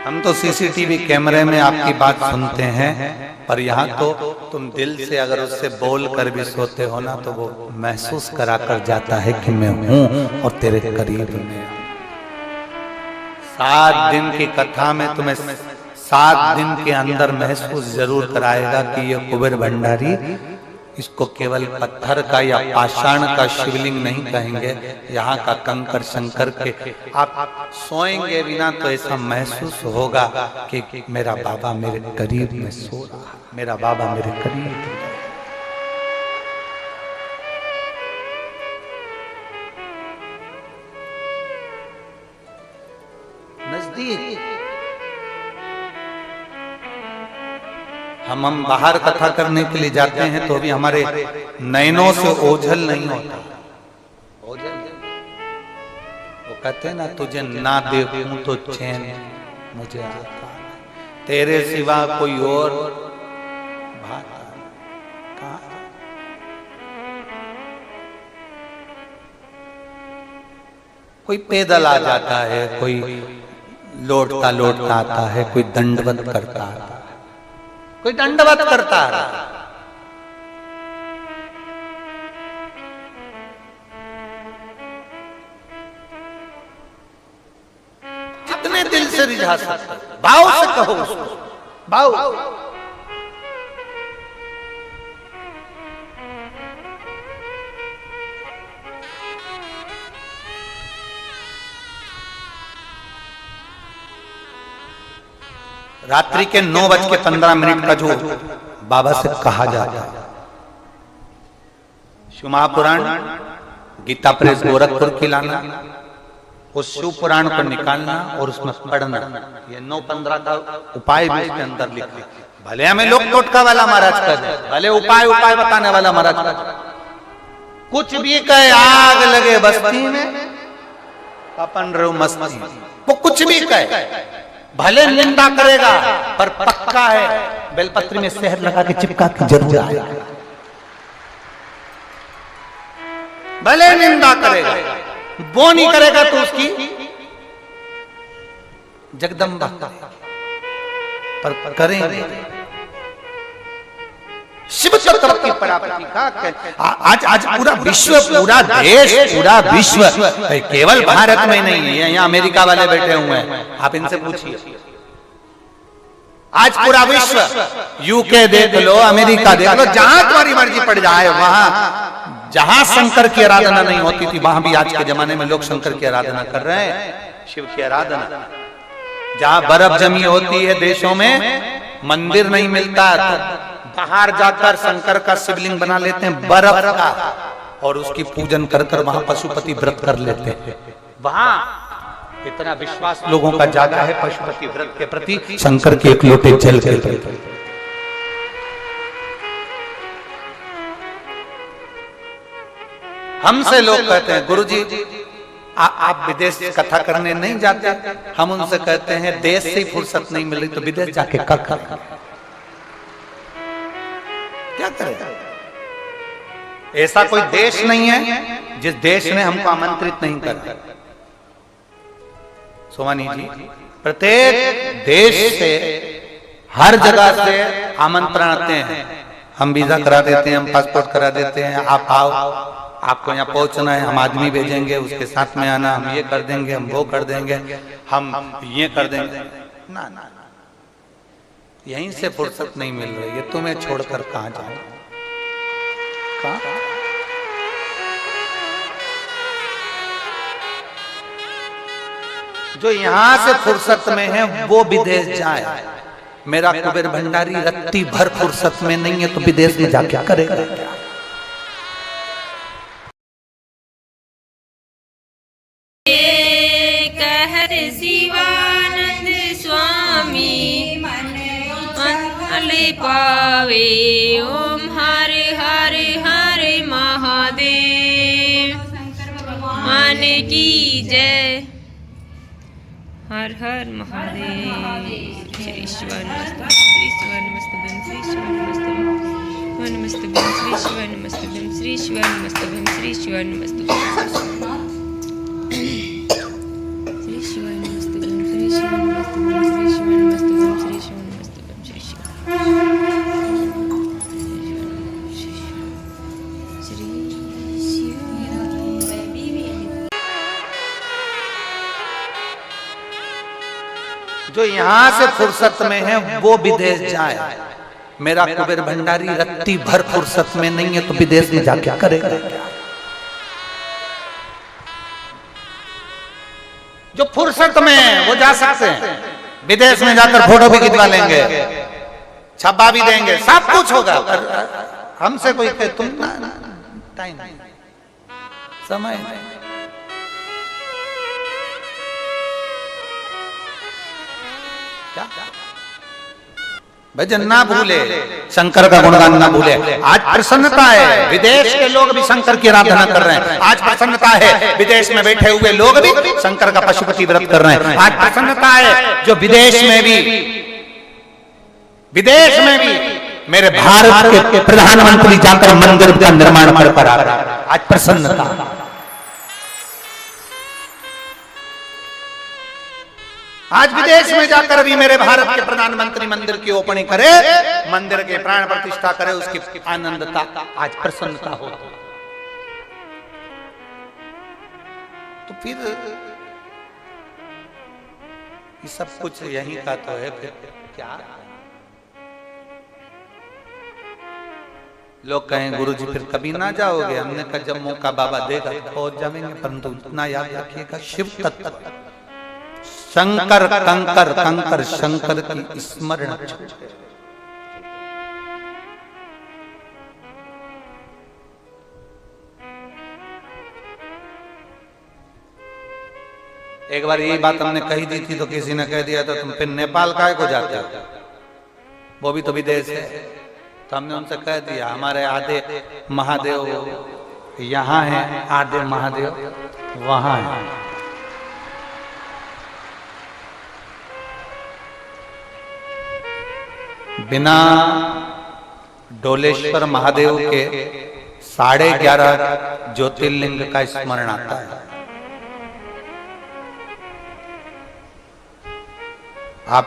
हम तो सीसीटीवी कैमरे में आपकी बात सुनते हैं, पर यहाँ तो तुम दिल से अगर उससे बोल कर भी सोते हो ना, तो वो महसूस करा कर जाता है कि मैं हूं और तेरे करीब में। 7 दिन की कथा में तुम्हें 7 दिन के अंदर महसूस जरूर कराएगा कि ये कुबेर भंडारी, इसको केवल पत्थर का या पाषाण का शिवलिंग नहीं कहेंगे, यहाँ का कंकर शंकर के। आप सोएंगे बिना तो ऐसा महसूस होगा कि मेरा बाबा मेरे करीब में सो रहा है, मेरा बाबा मेरे करीब। नजदीक हम बाहर कथा करने के लिए जाते हैं तो भी हमारे नयनों से ओझल नहीं होता। ओझल वो कहते हैं ना, तुझे ना देखूं तो चैन मुझे आता, तेरे सिवा कोई और भाता कहाँ। कोई पैदल आ जाता है, कोई लौटता लौटता आता है, कोई दंडवत करता आता है, कोई दंडवत करता है। जितने दिल से रिझा सकते, भाव से कहो उसको, भाव। रात्रि के 9:15 का जो बाबा से कहा जाता है, शिव महापुराण, गीता प्रेस गोरखपुर की लाना, उस शिव पुराण को निकालना और उसमें पढ़ना, ये 9-15 का उपाय भी इसके अंदर लिखा। भले हमें लोग टोटका वाला महाराज कर दे, भले उपाय बताने वाला महाराज कर दे, कुछ भी कहे, आग लगे बस्ती में अपन रहो मस्ती, वो कुछ भी कहे, भले निंदा करेगा पर पक्का है बेलपत्री में शहद लगा के चिपका के जरूर आएगा। भले निंदा करेगा, वो नहीं करेगा तो उसकी जगदम्बा पर करेंगे। शिव चक्र की प्राप्ति का आज पूरा विश्व, पूरा देश, पूरा विश्व, केवल भारत में नहीं है, यहाँ अमेरिका वाले बैठे हुए हैं, आप इनसे पूछिए। आज पूरा विश्व, यूके देख लो, अमेरिका देख लो, जहां तुम्हारी मर्जी पड़ जाए, वहां जहां शंकर की आराधना नहीं होती थी, वहां भी आज के जमाने में लोग शंकर की आराधना कर रहे हैं, शिव की आराधना। जहां बर्फ जमी होती है देशों में, मंदिर नहीं मिलता, तो बाहर जाकर शंकर का शिवलिंग बना लेते हैं बर्फ का, और उसकी पूजन कर कर वहां पशुपति व्रत कर लेते हैं। वहां इतना विश्वास लोगों का जागा है पशुपति व्रत के प्रति, शंकर के एक लोटे जल के प्रति। हमसे लोग कहते हैं, गुरुजी आप विदेश कथा करने नहीं जाते? हम उनसे कहते हैं, देश से ही फुर्सत नहीं मिल रही तो विदेश जाके कर क्या करेगा? ऐसा कोई देश नहीं है जिस देश ने हमको आमंत्रित नहीं करा। सोमानी जी, प्रत्येक देश से, हर जगह से आमंत्रण आते हैं, हम वीजा करा देते हैं, हम पासपोर्ट करा देते हैं, आप आओ, आपको यहाँ पहुंचना है, हम आदमी भेजेंगे, उसके साथ में आना, हम ये कर देंगे, हम वो कर देंगे, हम ये कर देंगे। ना ना, यहीं से फुर्सत नहीं मिल रही है, तुम्हें छोड़कर कहां जाऊं? कहां? जो यहां से फुर्सत में है वो विदेश जाए। मेरा कुबेर भंडारी रत्ती भर फुर्सत में नहीं है तो विदेश में जाके क्या करेगा? कहर शिवानंद स्वामी पावे, ओम हरे हरे हरे महादेव मान की जय। हर हर महादेव। श्री शिवाय नमस्तुभ्यं, श्री शिवाय नमस्तुभ्यं, श्री शिवाय नमस्तुभ्यं, श्री शिवाय नमस्तुभ्यं, श्री शिवाय नमस्तुभ्यं, श्री शिवाय नमस्तुभ्यं, श्री शिवाय नमस्तुभ्यं, श्री शिवाय नमस्तुभ्यं, श्री शिवाय नमस्तुभ्यं, श्री शिवाय नमस्तुभ्यं, श्री शिवाय। जो यहाँ से फुर्सत में है वो विदेश जाए। मेरा कुबेर भंडारी रत्ती भर फुर्सत में नहीं है तो विदेश में जाके क्या करेगा? जो फुर्सत में है वो जा सकते हैं, विदेश में जाकर फोटो भी खिंचवा लेंगे, छपा भी देंगे, सब कुछ होगा। हमसे कोई कहे तुम टाइम समय नहीं। क्या भजन ना भूले, शंकर का गुणगान ना भूले। आज प्रसन्नता है, विदेश के लोग भी शंकर की आराधना कर रहे हैं। आज प्रसन्नता है, विदेश में बैठे हुए लोग भी शंकर का पशुपति व्रत कर रहे हैं। आज प्रसन्नता है जो विदेश में भी मेरे भारत के प्रधानमंत्री जाकर मंदिर का निर्माण कर आ रहा है। आज प्रसन्नता। आज विदेश में जाकर भी मेरे भारत के प्रधानमंत्री मंदिर की ओपनिंग करे, मंदिर के प्राण प्रतिष्ठा करे, उसकी आनंदता, आज प्रसन्नता हो। तो फिर ये सब कुछ यहीं का तो है, फिर क्या? लोग कहें गुरुजी फिर कभी ना जाओगे? हमने कहा जब मौका बाबा देगा पहुंच जाएंगे, परंतु इतना याद रखिएगा, शिव तत्व शंकर कंकर कंकर शंकर की स्मरण। एक बार यही बात हमने कही दी थी तो किसी ने कह दिया था तुम फिर नेपाल काहे को जाते हो, वो भी तो विदेश है। तो हमने उनसे कह दिया हमारे आधे महादेव यहाँ हैं, आधे महादेव वहां हैं। बिना डोलेश्वर महादेव के 11.5 ज्योतिर्लिंग का स्मरण आता है। आप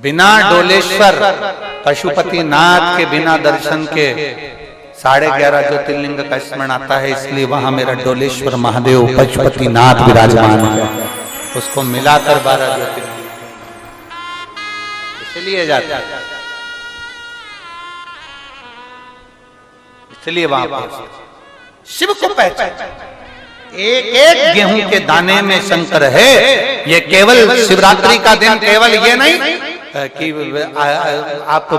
बिना डोलेश्वर पशुपतिनाथ के बिना दर्शन के 11.5 ज्योतिर्लिंग का स्मरण आता है, इसलिए वहां मेरा डोलेश्वर महादेव पशुपतिनाथ विराजमान है, उसको मिलाकर 12 ज्योतिर्लिंग इसलिए जाते हैं, इसलिए वहां पर शिव को पहचान। एक एक गेहूं के दाने में शंकर है। ये केवल शिवरात्रि का दिन केवल ये नहीं कि आप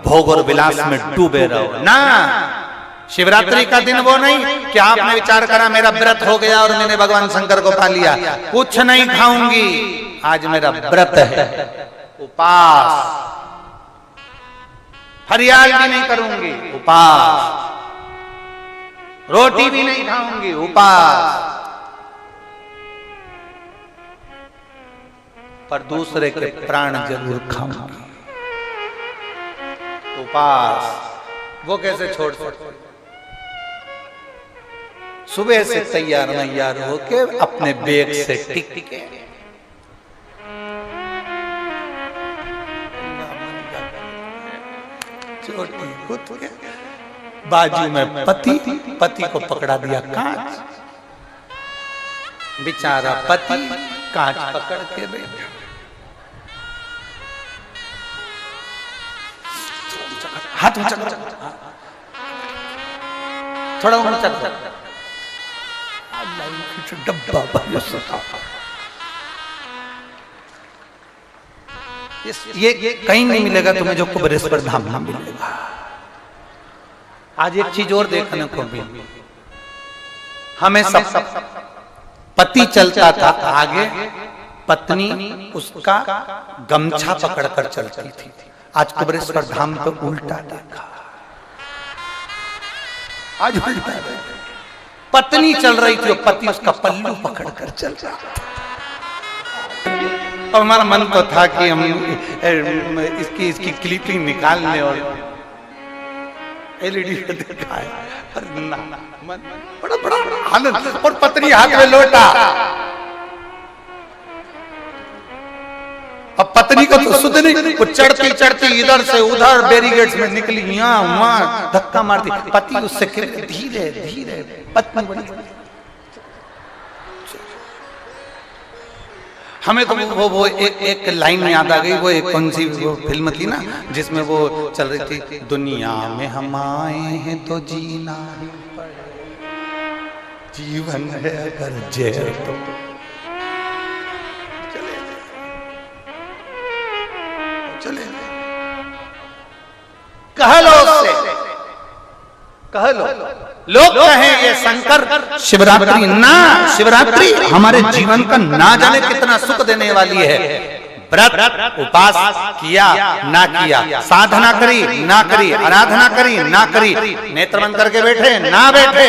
भोग और विलास में डूबे रहो ना। शिवरात्रि का दिन वो नहीं कि आपने विचार करा मेरा व्रत हो गया और मैंने भगवान शंकर को पा लिया, कुछ नहीं खाऊंगी, आज मेरा व्रत है, उपास, फरियाद भी नहीं करूंगी, उपास, रोटी भी नहीं खाऊंगी, उपास, पर दूसरे के प्राण जरूर खाऊंगी, उपास। वो कैसे छोड़ सकते? सुबह से तैयार होके अपने बेग से टिक के छोटी खुद के बाजू में पति को पकड़ा दिया कांच, बेचारा पति कांच पकड़ के बैठा। हाथ ऊंचा थोड़ा ऊंचा डब्बा ये कहीं नहीं मिलेगा तुम्हें जो कुबेरेश्वर धाम में मिलेगा। आज एक चीज और देखने को भी, हमें सब पति चलता था आगे, पत्नी उसका गमछा पकड़कर चलती थी। आज कुबेरेश्वर धाम पे उल्टा देखा, आज उल्टा पत्नी चल रही थी और पति उसका पल्लू पकड़कर चल रहा था। और हमारा मन तो था कि हम इसकी क्लिपिंग निकाल लें और एलईडी पे दिखाए, पर ना, बड़ा आनंद। और पत्नी हाथ में लोटा, अब पत्नी को तो सुध नहीं, वो चढ़ती इधर से उधर बैरिकेड्स में निकली, यहाँ वहां धक्का मारती, पति उससे धीरे धीरे, पत्नी बड़ी हमें तो वो एक लाइन याद आ गई। वो एक कौन सी वो फिल्म थी ना जिसमें वो चल रही थी, दुनिया में हम आए हैं तो जीना ही पड़े, जीवन है अगर जहर तो चले कह लो उससे, कह लो। लोग कहें ये शंकर शिवरात्रि ना, शिवरात्रि हमारे जीवन का ना जाने कितना सुख देने वाली है। व्रत उपास किया ना किया, साधना करी ना करी, आराधना करी ना करी, नेत्र बंद करके बैठे ना बैठे,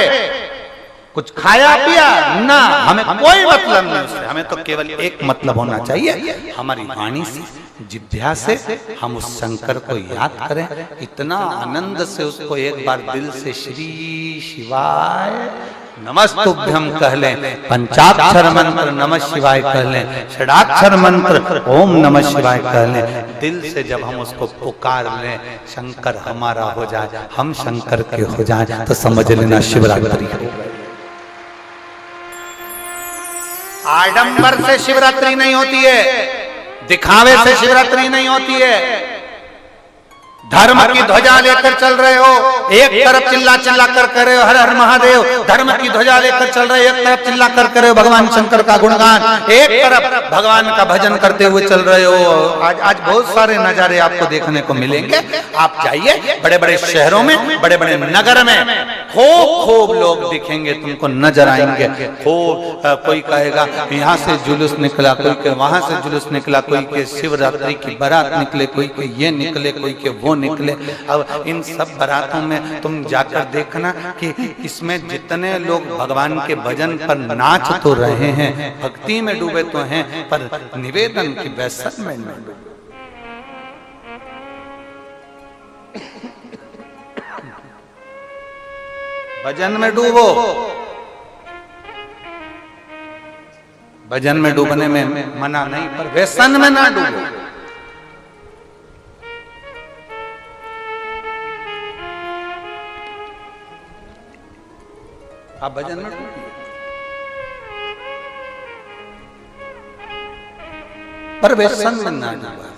कुछ खाया पिया ना, हमें कोई मतलब नहीं उससे। हमें तो केवल एक मतलब होना चाहिए, हमारी वाणी से, जिह्वा से हम उस शंकर को याद करें, इतना आनंद से उसको एक बार दिल से श्री शिवाय नमस्तुभ्यम कह लें, पंचाक्षर मंत्र नमः शिवाय कह लें, षडाक्षर मंत्र ओम नमः शिवाय कह लें, दिल से जब हम उसको पुकार लें, शंकर हमारा हो जाए, हम शंकर के हो जाए, तो समझ लेना शिवरात्रि हो गई। आडंबर से शिवरात्रि नहीं होती है, दिखावे से शिवरात्रि नहीं होती है। धर्म की ध्वजा लेकर चल रहे हो, एक तरफ चिल्ला चिल्ला कर कह रहे हो हर हर महादेव, धर्म की ध्वजा लेकर चल रहे हो, एक तरफ चिल्ला कर रहे हो भगवान शंकर का गुणगान, एक तरफ भगवान का भजन करते हुए चल रहे हो। आज बहुत सारे नजारे आपको देखने को मिलेंगे। आप जाइए बड़े बड़े शहरों में, बड़े बड़े नगर में खूब लोग दिखेंगे, तुमको नजर आएंगे। खूब कोई कहेगा यहाँ से जुलूस निकला, कोई के वहां से जुलूस निकला, कोई के शिवरात्रि की बारात निकले, कोई के ये निकले, कोई के वो निकले। अब इन सब बारातों में तुम जाकर देखना कि इसमें जितने लोग भगवान के भजन पर नाच तो रहे हैं, भक्ति में डूबे तो हैं, पर निवेदन की व्यसन में डूबे। भजन में डूबो, भजन में डूबने में मना नहीं, पर व्यसन में ना डूबो। आप भजन में डूबिए, पर व्यसन में ना डूबा।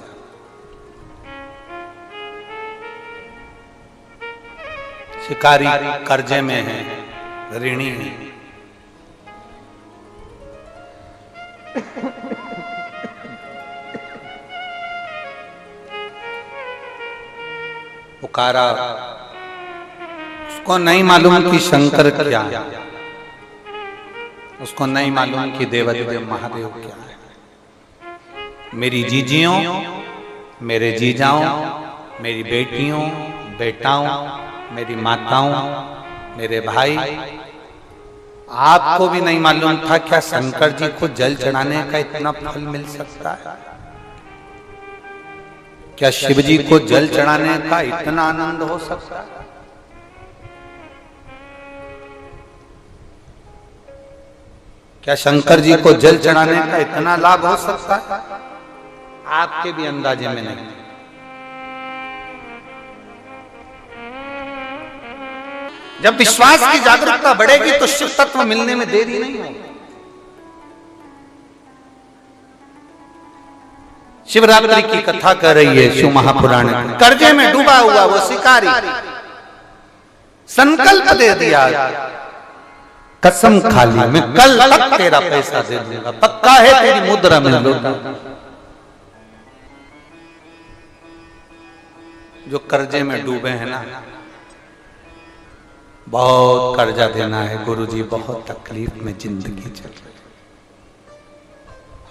शिकारी कर्जे में है, ऋणी है। पुकारा, उसको नहीं मालूम कि शंकर क्या है, उसको नहीं मालूम कि देवाधिदेव महादेव क्या है। मेरी जीजियों, मेरे जीजाओं, मेरी बेटियों, बेटाओं, मेरी माताओं, मेरे भाई, आपको भी नहीं मालूम था क्या शंकर जी को जल चढ़ाने का इतना फल मिल सकता है? क्या शिव जी को जल चढ़ाने का इतना आनंद हो सकता है? क्या शंकर जी को जल चढ़ाने का इतना लाभ हो सकता है? आपके भी अंदाजे में नहीं। जब विश्वास की जागरूकता बढ़ेगी तो शिव तत्व मिलने में देरी नहीं होगी। शिवरात्रि की कथा कर रही है शिव महापुराण में। कर्जे में डूबा हुआ वो शिकारी संकल्प दे दिया, कसम खा ली, मैं कल तक तेरा पैसा दे दूंगा, पक्का है तेरी मुद्रा में लौटा। जो कर्जे में डूबे हैं ना, बहुत कर्जा देना है गुरुजी, बहुत तकलीफ में जिंदगी चल रही है।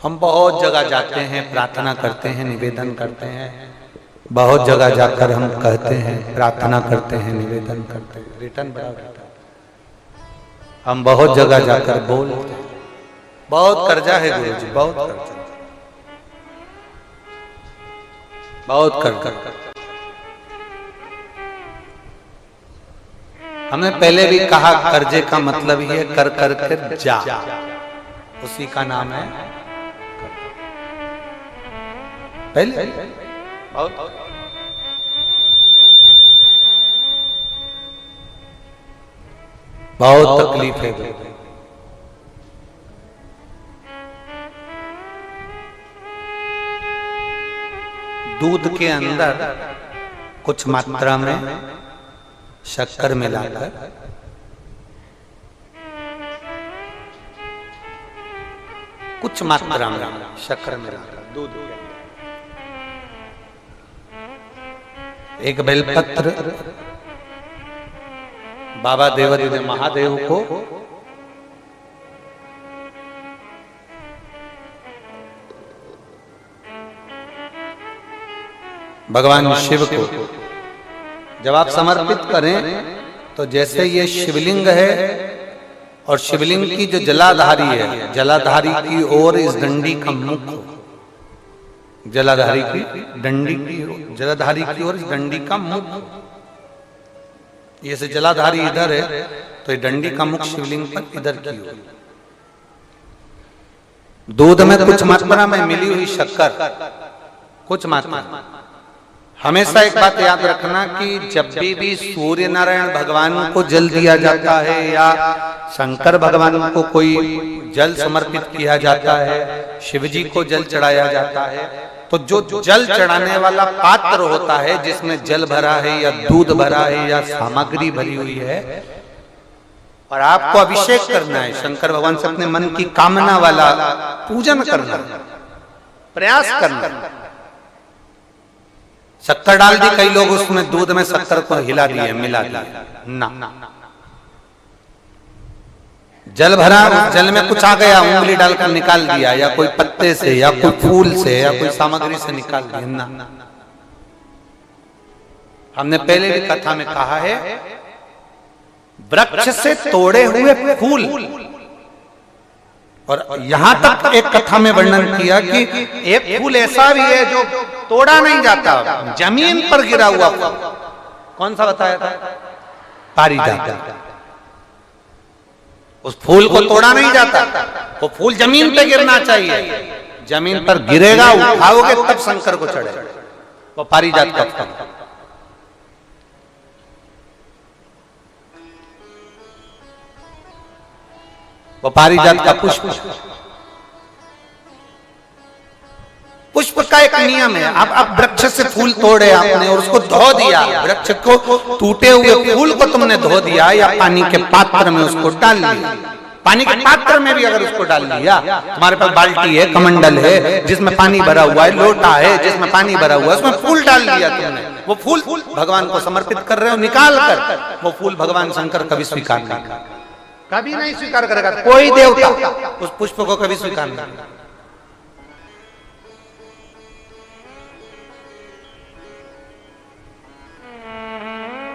हम बहुत जगह जाते हैं, प्रार्थना करते हैं, निवेदन करते हैं, बहुत जगह जाकर हम कहते हैं, प्रार्थना करते हैं, निवेदन करते हैं, रिटर्न बड़ा रहता है। हम बहुत जगह जाकर बोलते हैं, बहुत कर्जा है गुरुजी, बहुत कर्जा, बहुत कर्जा। हमने पहले भी कहा कर्जे का मतलब ही है कर कर कर जा, उसी का नाम है पहले। बहुत तकलीफ है। दूध के अंदर कुछ मात्रा में शक्कर मिलाकर कुछ मात्रा में शक्कर मिलाकर दूध के अंदर एक बेलपत्र बाबा देवाधिदेव महादेव को भगवान शिव को जब आप समर्पित करें तो जैसे ये शिवलिंग है और शिवलिंग की जो जलाधारी है, जलाधारी की ओर इस डंडी का मुख, जलाधारी की डंडी की, जलाधारी की ओर इस डंडी का मुख, ये से जलाधारी इधर है तो ये डंडी का मुख शिवलिंग पर इधर की ओर। दूध में कुछ मात्रा में मिली हुई शक्कर, कुछ मात्रा। हमेशा एक बात याद रखना कि जब भी सूर्य नारायण भगवान को जल दिया जाता है या शंकर भगवान को कोई जल समर्पित किया जाता है, शिव जी को जल चढ़ाया जाता है, तो जो जल चढ़ाने वाला पात्र होता है जिसमें जल भरा है या दूध भरा है या सामग्री भरी हुई है और आपको अभिषेक करना है, शंकर भगवान से अपने मन की कामना वाला पूजन करना, प्रयास करना। शक्कर डाल दी, कई लोग उसमें दूध में शक्कर को हिला दिए, मिला दिए ना। जल भरा, जल में कुछ आ गया, उंगली डालकर निकाल दिया या कोई पत्ते से या कोई फूल से या कोई सामग्री से निकाल दिया ना। हमने पहले भी कथा में कहा है, वृक्ष से तोड़े हुए फूल, और यहां तक एक कथा में वर्णन किया कि एक फूल ऐसा भी है जो तोड़ा नहीं जाता, जमीन पर गिरा हुआ फूल। कौन सा बताया था? पारिजात। उस फूल को तोड़ा नहीं जाता, वो फूल जमीन पे गिरना चाहिए, जमीन पर गिरेगा, उठाओगे तब शंकर को चढ़ेगा। वो पारिजात का फूल। वो पारिजात का पुष्प, पुष्प का एक नियम है। आप वृक्ष से फूल तोड़े आपने और उसको धो दिया, वृक्ष को, टूटे हुए फूल को तुमने धो दिया या पानी के पात्र में उसको डाल दिया। पानी के पात्र में भी अगर उसको डाल दिया, तुम्हारे पास बाल्टी है, कमंडल है जिसमें पानी भरा हुआ है, लोटा है जिसमें पानी भरा हुआ है, उसमें फूल डाल दिया तुमने, वो फूल भगवान को समर्पित कर रहे हो, निकाल कर वो फूल भगवान शंकर कभी स्वीकार नहीं करेगा, कभी नहीं स्वीकार करेगा। कोई देवता उस पुष्प को कभी स्वीकार नहीं करेगा।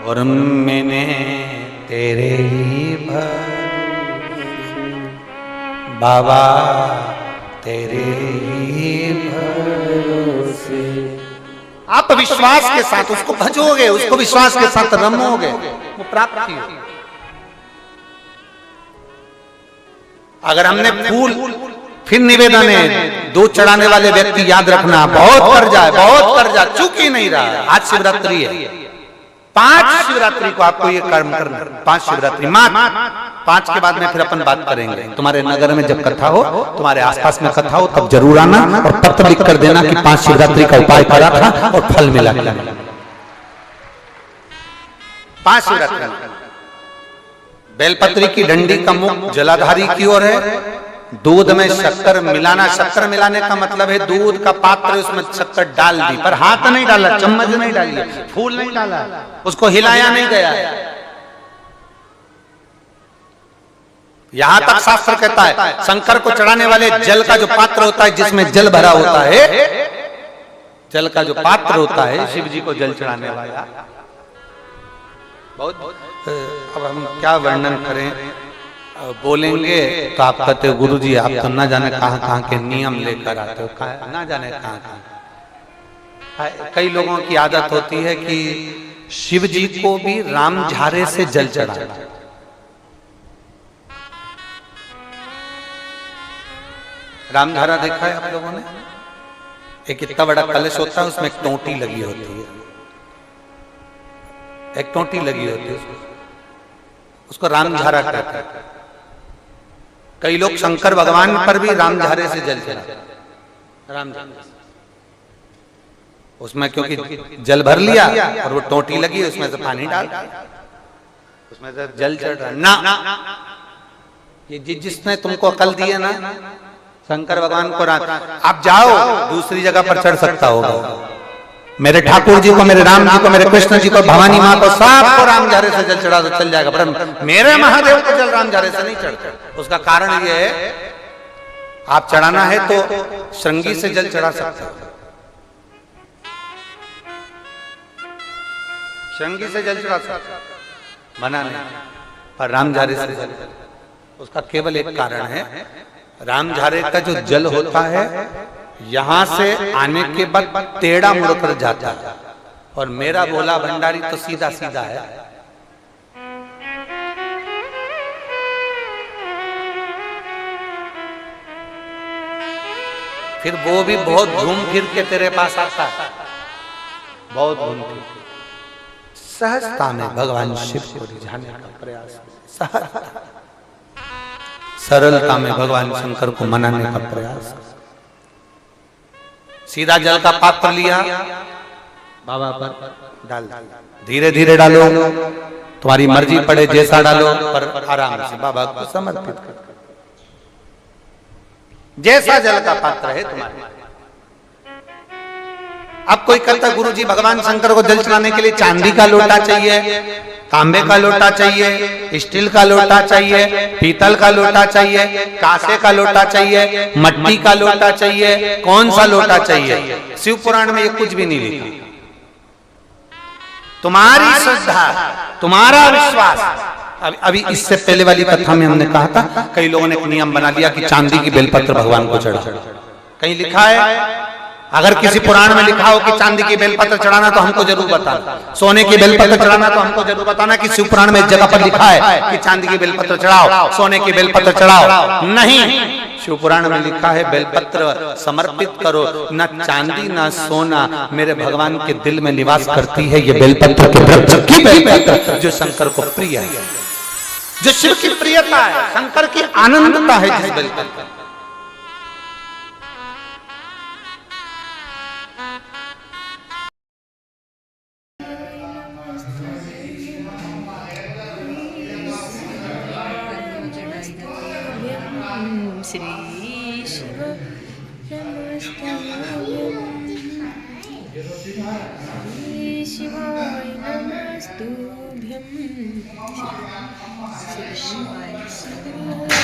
और मैंने तेरे ही बाबा तेरे ही भरोसे, आप विश्वास के साथ उसको भजोगे, उसको विश्वास के साथ रमोगे, वो प्राप्ति होगी। अगर हमने फूल, फिर निवेदन है, दूध चढ़ाने वाले व्यक्ति याद रखना, बहुत कर्जा है, बहुत कर्जा, चूक ही नहीं रहा है। आज शिवरात्रि है, 5 शिवरात्रि को आपको ये कर्म करना, 5 शिवरात्रि, 5 के बाद में फिर अपन बात करेंगे। तुम्हारे नगर में जब कथा हो, तुम्हारे आसपास में कथा हो, तब जरूर आना और पत्र लिख कर देना कि 5 शिवरात्रि का उपाय करा था और फल मिला। 5 शिवरात्रि। बेलपत्री की डंडी का मुख जलाधारी की ओर है, दूध में शक्कर मिलाना। शक्कर मिलाने का मतलब है दूध का पात्र, उसमें शक्कर डाल दी, पर हाथ नहीं डाला, चम्मच नहीं डाली, फूल नहीं डाला, उसको हिलाया नहीं गया। यहां तक शास्त्र कहता है शंकर को चढ़ाने वाले जल का जो पात्र होता है, जिसमें जल भरा होता है, जल का जो पात्र होता है, शिव जी को जल चढ़ाने वाला, बहुत अब हम क्या वर्णन करें, बोलेंगे तो आप कहते हो गुरुजी आप तो ना जाने कहां कहां के नियम लेकर आते हो, ना जाने कहां कहां। कई लोगों की आदत होती है कि शिव जी को भी राम झारे से जल चढ़ाना। राम झारा देखा है आप लोगों ने? एक इतना बड़ा कलश होता है, उसमें एक टोंटी लगी होती है, एक टोंटी लगी होती है, उसको रामझारा कहते हैं। कई लोग शंकर भगवान पर भी रामझारे से जल चढ़ाते हैं, रामझारे उसमें, क्योंकि जल भर लिया और वो टोंटी लगी, उसमें से पानी डाल, उसमें से जल चढ़ रहा ना। ये जिसने तुमको अकल दी है ना, शंकर भगवान को आप जाओ दूसरी जगह पर चढ़ सकता होगा, मेरे ठाकुर जी को, मेरे राम जी को, मेरे कृष्ण जी को, भवानी माँ को, सबको रामझारे से जल चढ़ा तो चल जाएगा, पर मेरे महादेव को जल रामझारे से नहीं चढ़ता। उसका कारण ये है, आप चढ़ाना है तो श्रृंगी से जल चढ़ा सकते हो, श्रृंगी से जल चढ़ा सकते, मना नहीं, पर रामझारे से जल, उसका केवल एक कारण है, रामझारे का जो जल होता है यहां से आने के बाद टेढ़ा मुड़कर जाता है, और मेरा भोला भंडारी तो सीधा सीधा है। फिर वो भी बहुत घूम फिर के तेरे पास आता है, बहुत घूम फिर, सहजता में भगवान शिव को रिझाने का प्रयास, सहजता, सरलता में भगवान शंकर को मनाने का प्रयास, सीधा जल का पात्र लिया, बाबा पर डाल, धीरे धीरे डालो, तुम्हारी मर्जी पड़े जैसा डालो, पर आराम से बाबा को समर्पित कर। जैसा जल का पात्र है तुम्हारे। अब कोई कहता गुरुजी भगवान शंकर को जल चढ़ाने के लिए चांदी का लोटा चाहिए, तांबे का लोटा चाहिए, स्टील का लोटा चाहिए, पीतल का लोटा चाहिए, कांसे का लोटा चाहिए, मट्टी का लोटा चाहिए, कौन सा लोटा चाहिए? शिव पुराण में ये कुछ भी नहीं लिखा। तुम्हारी श्रद्धा, तुम्हारा विश्वास। अभी इससे पहले वाली कथा में हमने कहा था, कई लोगों ने एक नियम बना लिया कि चांदी की बेलपत्र भगवान को चढ़ा। कहीं लिखा है? अगर किसी पुराण में लिखा हो कि चांदी की बेलपत्र चढ़ाना तो हमको जरूर बताना, सोने की बेलपत्र चढ़ाना तो हमको जरूर बताना कि शिव पुराण में एक जगह पर लिखा है कि चांदी की बेलपत्र चढ़ाओ, सोने की बेलपत्र चढ़ाओ। नहीं, शिव पुराण में लिखा है बेलपत्र समर्पित करो, न चांदी न सोना मेरे भगवान के दिल में निवास करती है ये बेलपत्र के वृक्ष की बेलपत्र, जो शंकर को प्रिय है, जो शिव की प्रियता है, शंकर की आनंदता है जिस बेलपत्र। श्री शिव श्री शिवाय नमस्तुभ्यं, श्री शिवाय नमस्तुभ्यं,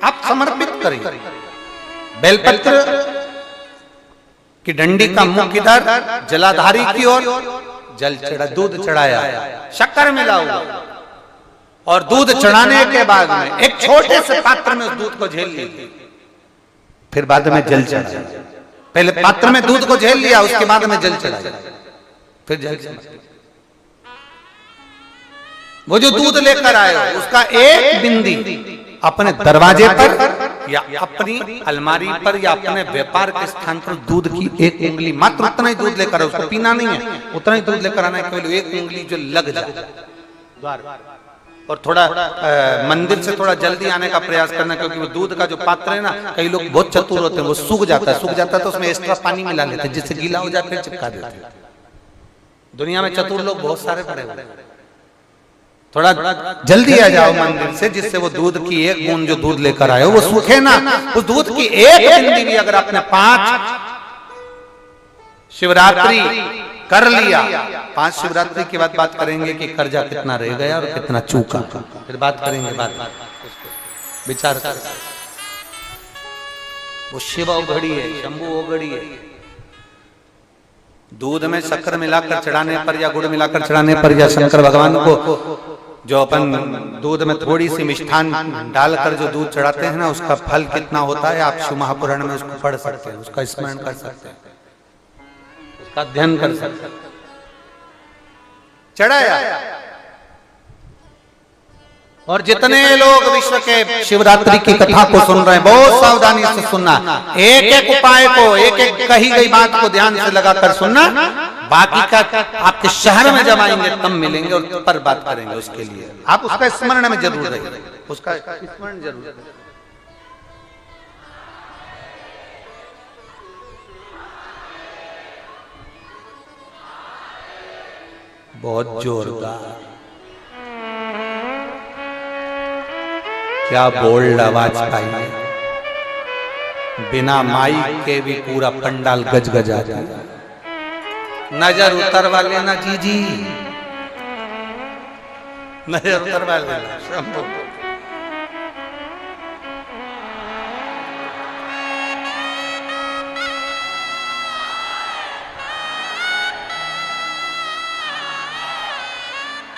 आप समर्पित करिए। बेलपत्र की डंडी का मुख किधर? जलाधारी की ओर। जल चढ़ा, दूध चढ़ाया, शक्कर मिला हुआ, और दूध चढ़ाने के बाद में एक छोटे से पात्र में उस दूध को झेल लिया, फिर बाद में जल चढ़ाया। पहले पात्र में दूध को झेल लिया, उसके बाद में जल चढ़ाया, फिर जल चढ़ाया। वो जो दूध लेकर आए हो उसका एक बिंदी अपने दरवाजे पर या अपनी अलमारी पर या अपने व्यापार के स्थान पर दूध की एक उंगली, मात्र उतना ही दूध लेकर, उसको पीना नहीं है, उतना ही दूध लेकर आना है, केवल एक उंगली जो लग जाए द्वार। और थोड़ा मंदिर से थोड़ा जल्दी आने का प्रयास करना, क्योंकि वो दूध का जो पात्र है ना, कई लोग बहुत चतुर होते हैं, वो सूख जाता है तो उसमें एक्स्ट्रा पानी मिला लेते हैं, जिससे गीला हो जाए फिर चिपका देते हैं। दुनिया में चतुर लोग बहुत सारे पड़े हुए हैं। थोड़ा जल्दी आ जाओ मंदिर से, जिससे वो दूध की एक बूंद जो दूध लेकर आए हो वो सूखे ना। उस दूध की एक बूंद भी अगर आपने 5 शिवरात्रि कर लिया, 5 शिवरात्रि के बाद बात करेंगे कि कर्जा कितना रह गया और कितना चूका, फिर बात करेंगे, बात विचार कर। वो शिव औघड़ी है, शंभु औघड़ी है। दूध में शक्कर मिलाकर चढ़ाने पर या गुड़ मिलाकर चढ़ाने पर या शंकर भगवान को जो अपन दूध में थोड़ी सी मिष्ठान डालकर जो दूध चढ़ाते हैं ना, उसका फल कितना होता है आप शिव महापुराण में उसको पढ़ सकते हैं, उसका स्मरण कर सकते हैं, उसका अध्ययन कर सकते हैं। चढ़ाया, और जितने लोग विश्व के शिवरात्रि की कथा को सुन रहे हैं, बहुत सावधानी से सुनना, एक एक उपाय को, एक एक कही गई बात को ध्यान से लगाकर सुनना। बाकी का आपके शहर में जब आएंगे तब मिलेंगे और पर बात करेंगे। उसके लिए आप उसका स्मरण में जरूर रहिए, उसका स्मरण जरूर। बहुत जोरदार, क्या बोल्ड आवाज पाई है, बिना माइक के भी पूरा पंडाल गजगजा जाए। नजर उतरवा लेना जी, नजर उतरवा लेना। शंभू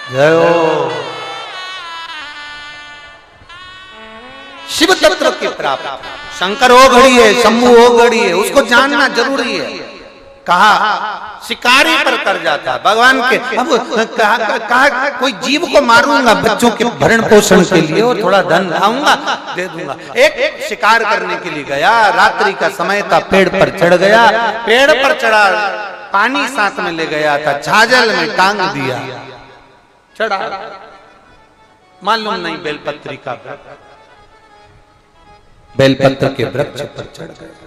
जय हो। शिव तत्व की प्राप्ति, शंकर ओ घड़ी है, शंभू ओ घड़ी है, उसको जानना जरूरी है। कहा शिकारी पर कर जाता भगवान के। अब कहा कोई जीव को मारूंगा बच्चों के भरण पोषण के लिए और थोड़ा धन लाऊंगा दे दूंगा। एक शिकार करने के लिए गया, रात्रि का समय था, पेड़ पर चढ़ गया, पेड़ पर चढ़ा, पानी साथ में ले गया था, झाजल में टांग दिया, चढ़ा, मालूम नहीं बेलपत्री का, बेलपत्र के वृक्ष पर चढ़ गया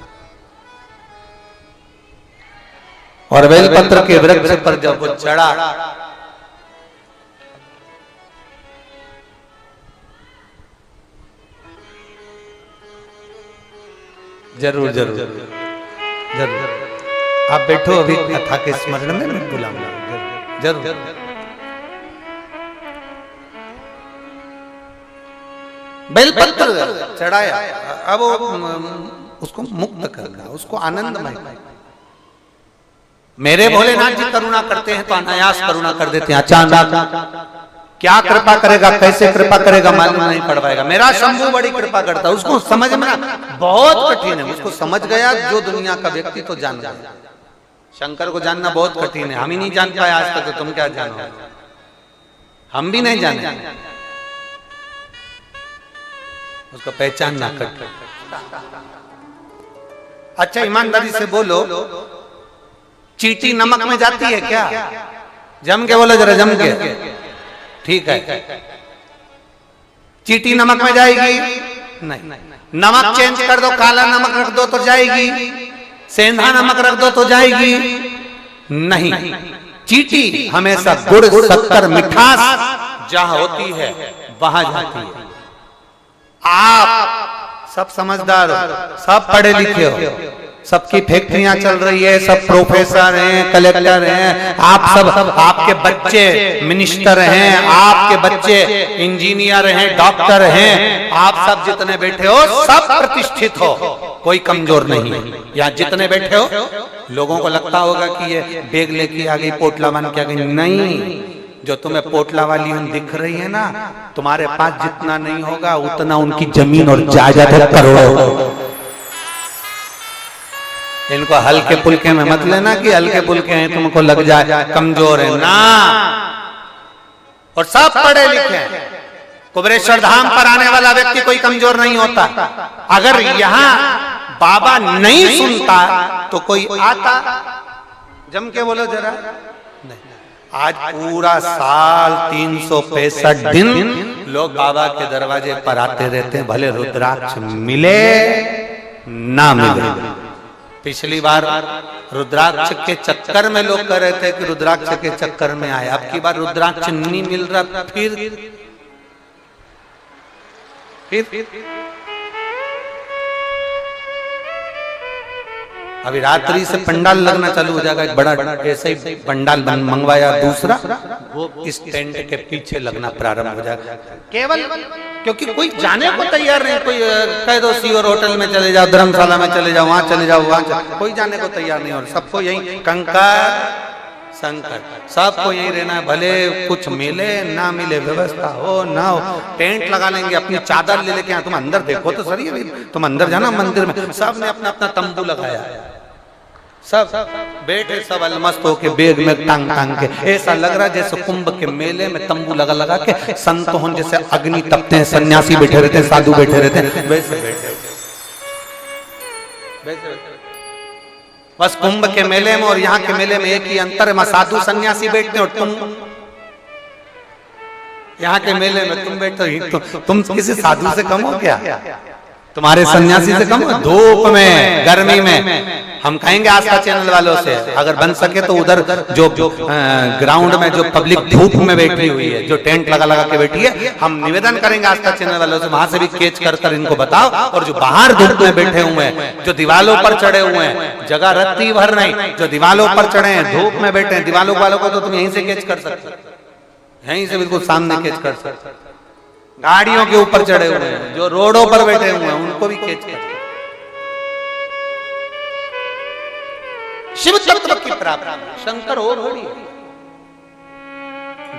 और बेलपत्र के वृक्ष पर जब वो चढ़ा जरूर जरूर जरूर आप बैठो, अभी कथा के स्मरण में मैं बुलाऊंगा जरूर। बेलपत्र चढ़ाया, अब उसको मुक्त करना, उसको आनंदमय। मेरे भोलेनाथ जी करुणा करते हैं तो अनायास करुणा कर देते हैं, अचानक क्या कृपा करेगा, कैसे कृपा करेगा मालूम नहीं पड़ पाएगा। मेरा शंभू बड़ी कृपा करता है, उसको समझ में बहुत कठिन है, उसको समझ गया जो दुनिया का व्यक्ति तो जान गया। शंकर को जानना बहुत कठिन है, हम ही नहीं जान पाए आज तक, तो तुम क्या जानो, हम भी नहीं जाने, उसको पहचान ना कर। अच्छा ईमानदारी से बोलो, चींटी नमक में जाती है क्या? जम के बोलो जरा, जम के, ठीक है। चींटी नमक में जाएगी? नहीं। नमक चेंज कर दो, काला नमक रख दो तो जाएगी, सेंधा नमक रख दो तो जाएगी? नहीं। चींटी हमेशा गुड़, शक्कर, मिठास जहां होती है वहां जाती है। आप सब समझदार हो, सब पढ़े लिखे हो, सबकी फैक्ट्रियां चल रही है, सब प्रोफेसर हैं, कलेक्टर हैं, आप सब, आपके बच्चे मिनिस्टर हैं, आपके बच्चे इंजीनियर हैं, डॉक्टर हैं, आप सब जितने बैठे हो सब प्रतिष्ठित हो, कोई कमजोर नहीं है। यहाँ जितने बैठे हो लोगों को लगता होगा कि ये बैग लेके आ गई, पोटला बन के आ गई, नहीं। जो तुम्हें पोटला वाली उन दिख रही है ना, तुम्हारे पास जितना नहीं होगा उतना उनकी जमीन और जायदाद है, करोड़ों। इनको हल्के पुल्के में मत लेना कि हल्के पुल्के हैं तुमको लग जाए कमजोर है ना। और सब पढ़े लिखे हैं, कुबेरेश्वर धाम पर आने वाला व्यक्ति कोई कमजोर नहीं होता। अगर यहाँ बाबा नहीं सुनता तो कोई आता, जम के बोलो जरा। आज पूरा साल 365 दिन लोग बाबा के दरवाजे पर आते रहते हैं, भले रुद्राक्ष मिले ना मिले। पिछली बार रुद्राक्ष के चक्कर में लोग कह रहे थे कि रुद्राक्ष के चक्कर में आए, अब की बार रुद्राक्ष नहीं मिल रहा, फिर अभी रात्रि से पंडाल लगना चालू हो जाएगा। एक बड़ा ऐसे ही पंडाल मंगवाया दूसरा, वो इस टेंट के पीछे लगना प्रारंभ हो जाएगा, केवल क्योंकि कोई जाने को तैयार नहीं। कोई कह दो सीओर होटल में चले जाओ, धर्मशाला में चले जाओ, वहां चले जाओ, कोई जाने को तैयार नहीं। और सबको यही कंकर शंकर, सबको यही रहना है, भले कुछ मिले ना मिले, व्यवस्था हो ना हो, टेंट लगा लेंगे, अपनी चादर ले लेके। तुम अंदर देखो तो सही है, तुम अंदर जाना मंदिर में, सब ने अपना अपना तंबू लगाया, सब बैठे, सब अलमस्त होके बैग में टांग टांग के। ऐसा लग रहा जैसे कुंभ के मेले में तंबू लगा लगा के संत हों, जैसे अग्नि तपते हैं, सन्यासी बैठे रहते हैं, साधु बैठे रहते हैं, वैसे बैठे बस। कुंभ के मेले में और यहाँ के मेले में एक ही अंतर है, साधु सन्यासी बैठते हैं और तुम यहाँ के मेले में तुम बैठते हो। तुम किसी साधु से कम हो क्या? तुम्हारे सन्यासी से कम? धूप में, गर्मी में। हम कहेंगे आस्था चैनल वालों से, अगर बन सके तो उधर जो ग्राउंड में जो पब्लिक धूप में बैठी हुई है, जो टेंट लगा लगा के बैठी है, हम निवेदन करेंगे आस्था चैनल वालों से, वहां से भी कैच कर कर इनको बताओ। और जो बाहर धूप में बैठे हुए हैं, जो दीवालों पर चढ़े हुए हैं, जगह रत्ती भर नहीं, जो दीवालों पर चढ़े हैं, धूप में बैठे हैं, दीवालों वालों को तो तुम यहीं से कैच कर सकते, यहीं से बिल्कुल सामने कैच कर सकते। गाड़ियों के ऊपर चढ़े हुए हैं, जो रोडों पर बैठे हुए हैं, उनको भी कैच कर। शिव तत्व की प्राप्ति शंकर और होगी।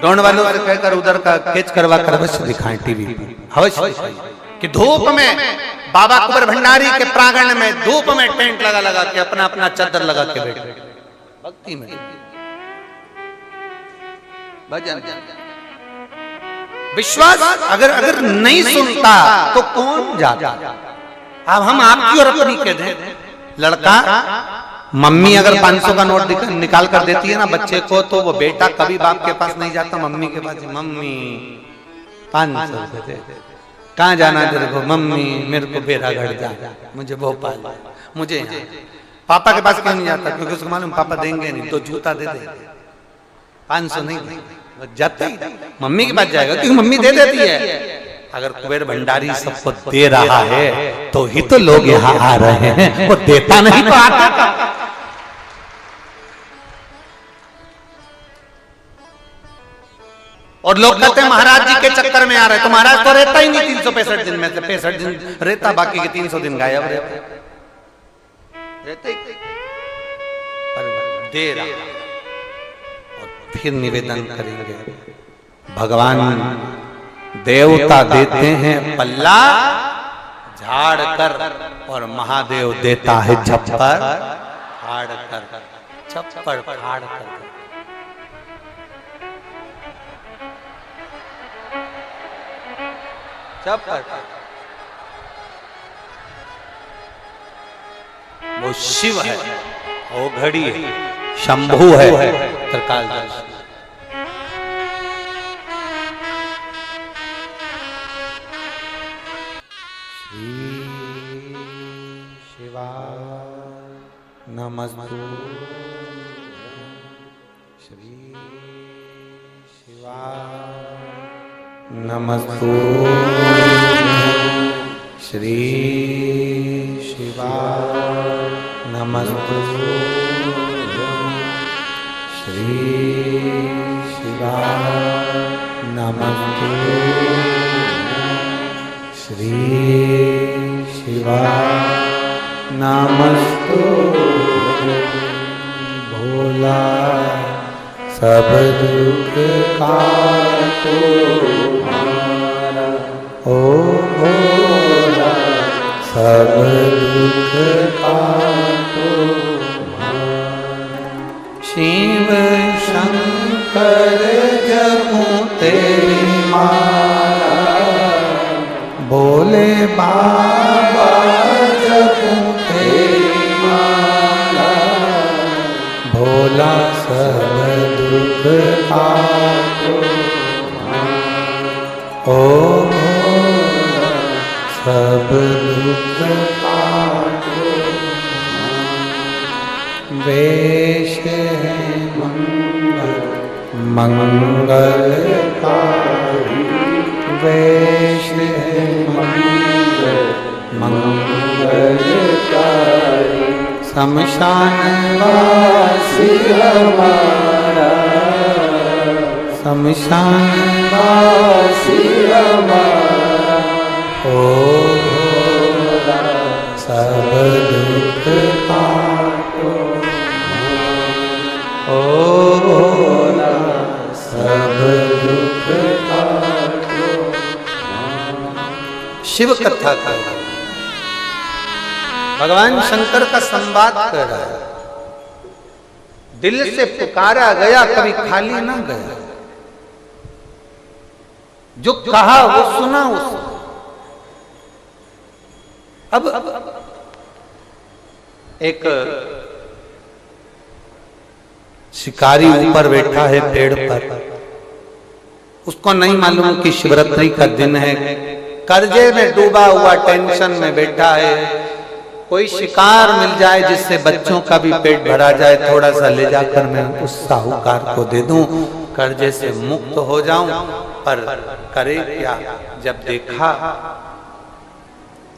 डोंड वालों से कहकर उधर का कैच करवा कर अवश्य दिखाएं टीवी पर, अवश्य कि धूप में बाबा कुंवर भंडारी के प्रांगण में धूप में टेंट लगा लगा के अपना अपना चादर लगा के बैठे। भक्ति में, भजन। विश्वास अगर नहीं सुनता तो कौन जाता। अब हम आपकी और अपनी कह दें, लड़का मम्मी अगर 500 का नोट निकाल कर देती है ना बच्चे को, तो वो बेटा कभी बाप के पास नहीं जाता, मम्मी के पास। मम्मी 500 दे, कहाँ जाना तेरे को? मम्मी मेरे को बेरागढ़ जा, मुझे भोपाल, मुझे यहाँ। पापा के पास क्यों नहीं जाता? क्योंकि उसको मालूम पापा देंगे नहीं, तो जूता दे दे, 500 नहीं देंगे, जाता ही मम्मी के पास जाएगा, क्योंकि मम्मी दे देती है। अगर कुबेर भंडारी सबको दे रहा है तो ही तो लोग यहाँ आ रहे हैं, वो देता नहीं तो आता था। और लोग कहते हैं महाराज जी के चक्कर में आ रहे हैं, तो महाराज तो रहता ही नहीं 365 दिन में से 65 दिन रहता, बाकी के 300 दिन गायब रहते पर दे रहा। और फिर निवेदन करेंगे, भगवान देवता देते हैं पल्ला झाड़ कर, और महादेव देता है छप्पर फाड़ कर, छप्पर फाड़ कर। वो शिव है, वो घड़ी है, शंभु है, त्रिकालदर्शी। नमस्तु श्री शिवाय, नमस्तु श्री शिवाय, नमस्तु श्री शिवाय, नमस्तु श्री शिवाय, नमस्तु भोला सब दुख काटो हमारा, ओ भोला सब दुख काटो हमारा। शिव शंकर जपूं तेरी माला, भोले बाबा जपूं तेरी माला, भोला सब दुख काटो, ओ भोला सब दुख काटो। वेश है मंगल मंगलकारी, वेश है मंगल मंगलकारी, शमशान वासी हमारा, शमशान वासी हमारा, ओ भोला सब दुख काटो, ओ भोला सब दुख काटो। शिव कथा का भगवान शंकर का संवाद कर रहा है। दिल से पुकारा गया कभी खाली ना गया, जो कहा वो सुना उसने। अब एक शिकारी ऊपर बैठा है पेड़ पर, उसको नहीं मालूम कि शिवरात्रि का दिन है, कर्जे में डूबा हुआ टेंशन में बैठा है। कोई शिकार मिल जाए जिससे बच्चों का भी पेट भरा जाए, थोड़ा सा ले जाकर मैं उस साहूकार को दे दूं, कर्जे से मुक्त हो जाऊं। पर करे क्या, जब देखा